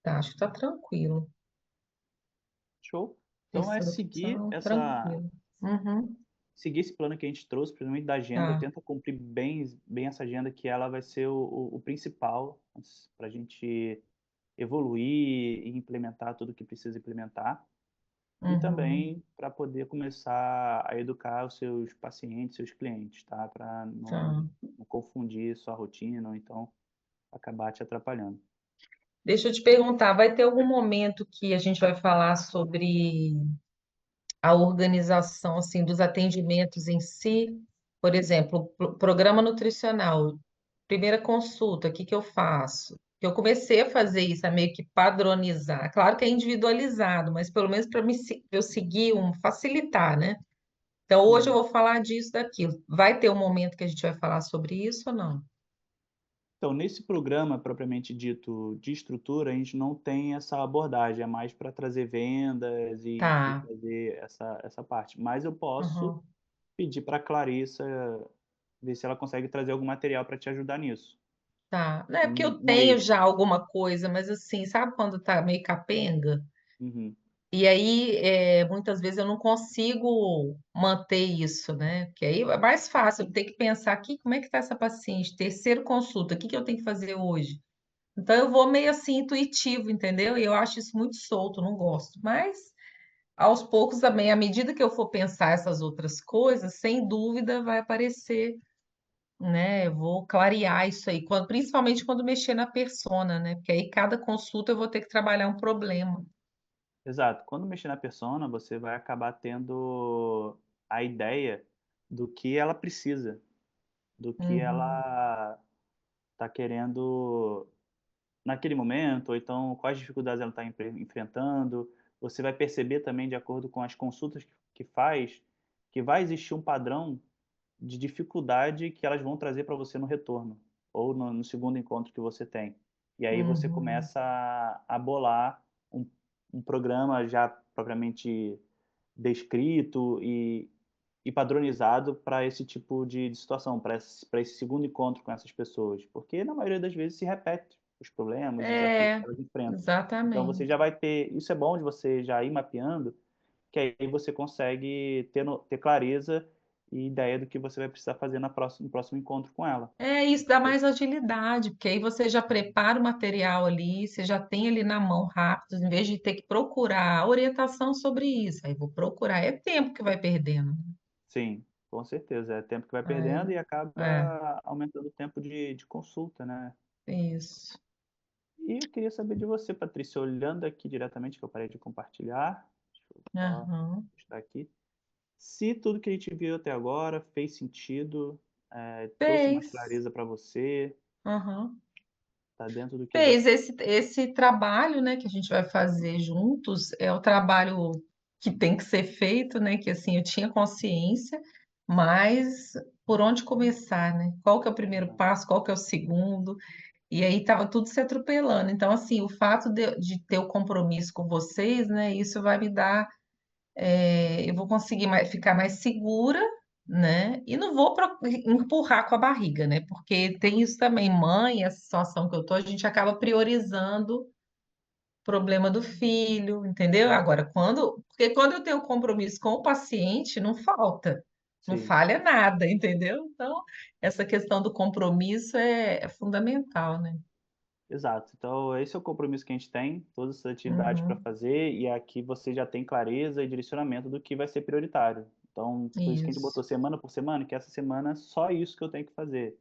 Tá, acho que tá tranquilo. Show. Então é Terceira opção, tranquilo. Uhum, seguir esse plano que a gente trouxe, principalmente da agenda, tá. tenta cumprir bem essa agenda, que ela vai ser o principal para a gente evoluir e implementar tudo que precisa implementar. E Uhum, também para poder começar a educar os seus pacientes, seus clientes, tá? Para tá. não confundir sua rotina ou então acabar te atrapalhando. Deixa eu te perguntar, vai ter algum momento que a gente vai falar sobre a organização assim dos atendimentos em si? Por exemplo, programa nutricional, primeira consulta, o que que eu faço? Eu comecei a fazer isso, a meio que padronizar. Claro que é individualizado, mas pelo menos para eu seguir facilitar, né? Então hoje eu Uhum. vou falar disso, daquilo. Vai ter um momento que a gente vai falar sobre isso ou não? Então, nesse programa propriamente dito de estrutura, a gente não tem essa abordagem, é mais para trazer vendas e Tá. fazer essa parte. Mas eu posso Uhum. pedir para a Clarissa ver se ela consegue trazer algum material para te ajudar nisso. Tá. Não é porque eu Um tenho já extra. alguma coisa, mas assim, sabe quando tá meio capenga? Uhum. E aí, muitas vezes eu não consigo manter isso, né? Porque aí é mais fácil, eu tenho que pensar aqui, como é que está essa paciente? Terceira consulta, o que que eu tenho que fazer hoje? Então eu vou meio assim intuitivo, entendeu? E eu acho isso muito solto, não gosto. Mas aos poucos também, à medida que eu for pensar essas outras coisas, sem dúvida vai aparecer, né? Eu vou clarear isso aí, principalmente quando mexer na persona, né? Porque aí cada consulta eu vou ter que trabalhar um problema. Exato. Quando mexer na persona, você vai acabar tendo a ideia do que ela precisa, do que Uhum, ela está querendo naquele momento, ou então quais dificuldades ela está enfrentando. Você vai perceber também, de acordo com as consultas que faz, que vai existir um padrão de dificuldade que elas vão trazer para você no retorno, ou no segundo encontro que você tem. E aí você uhum. começa a bolar um programa já propriamente descrito e padronizado para esse tipo de situação, para esse segundo encontro com essas pessoas, porque na maioria das vezes se repete os problemas, os desafios que É, elas enfrentam. Então você exatamente. já vai ter, isso é bom de você já ir mapeando, que aí você consegue ter clareza e ideia do que você vai precisar fazer no próximo encontro com ela. É, isso dá mais agilidade, porque aí você já prepara o material ali, você já tem ali na mão rápido, em vez de ter que procurar orientação sobre isso. Aí vou procurar, é tempo que vai perdendo. Sim, com certeza. É tempo que vai perdendo Aí, e é, acaba aumentando o tempo de consulta, né? isso. E eu queria saber de você, Patrícia, olhando aqui diretamente, que eu parei de compartilhar, deixa eu só Aham. estar aqui. Se tudo que a gente viu até agora fez sentido, trouxe mais Fez. clareza para você, Aham. está dentro do que Fez você. esse trabalho, né, que a gente vai fazer juntos, é o trabalho que tem que ser feito, né, que assim, eu tinha consciência, mas por onde começar, né? Qual que é o primeiro passo, qual que é o segundo? E aí estava tudo se atropelando. Então, assim, o fato de ter o compromisso com vocês, né, isso vai me dar, eu vou conseguir ficar mais segura, né? E não vou empurrar com a barriga, né? Porque tem isso também, mãe, a situação que eu tô, a gente acaba priorizando o problema do filho, entendeu? Agora, porque quando eu tenho compromisso com o paciente, não falta, não Sim. falha nada, entendeu? Então, essa questão do compromisso é fundamental, né? Exato. Então, esse é o compromisso que a gente tem, todas essas atividades para Uhum, fazer, e aqui você já tem clareza e direcionamento do que vai ser prioritário. Então, por isso que a gente isso. botou semana por semana, que essa semana é só isso que eu tenho que fazer.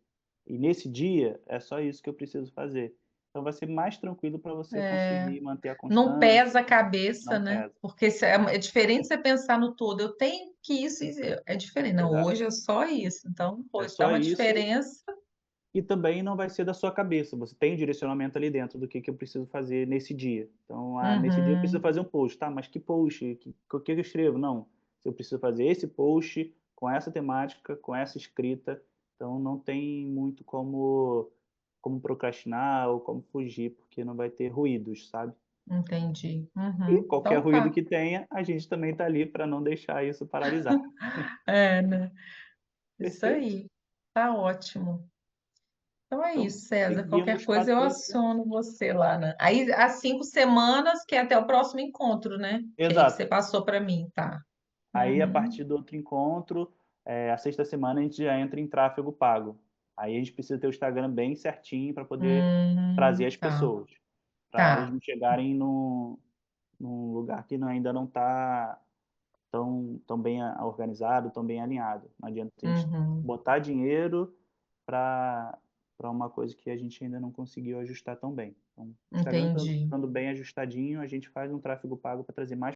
E nesse dia é só isso que eu preciso fazer. Então vai ser mais tranquilo para você É, conseguir manter a não constância, pesa a cabeça, não né? pesa. Porque é diferente você pensar no todo. Eu tenho que isso é diferente. Não, Exato. hoje é só isso. Então, É poxa, dá só uma isso diferença. e também não vai ser da sua cabeça. Você tem direcionamento ali dentro do que eu preciso fazer nesse dia. Então, nesse dia eu preciso Uhum, fazer um post, tá? Mas que post? O que eu escrevo? Não. Eu preciso fazer esse post com essa temática, com essa escrita. Então, não tem muito como procrastinar ou como fugir, porque não vai ter ruídos, sabe? entendi. E Uhum. qualquer Então ruído tá. que tenha, a gente também está ali para não deixar isso paralisar. É, né? Isso Perfeito? aí. Tá ótimo. Então é Então, isso, César. Qualquer seguimos coisa eu paciência. aciono você lá, né? Aí, as 5 semanas, que é até o próximo encontro, né? Que aí que você Exato. passou para mim, tá? Aí, a Uhum. partir do outro encontro, a sexta semana, a gente já entra em tráfego pago. Aí a gente precisa ter o Instagram bem certinho para poder trazer as Tá, pessoas, para elas tá. não chegarem num lugar que ainda não está tão bem organizado, tão bem alinhado. Não adianta a gente Uhum. botar dinheiro para uma coisa que a gente ainda não conseguiu ajustar tão bem. Então, o Instagram Entendi. estando bem ajustadinho, a gente faz um tráfego pago para trazer mais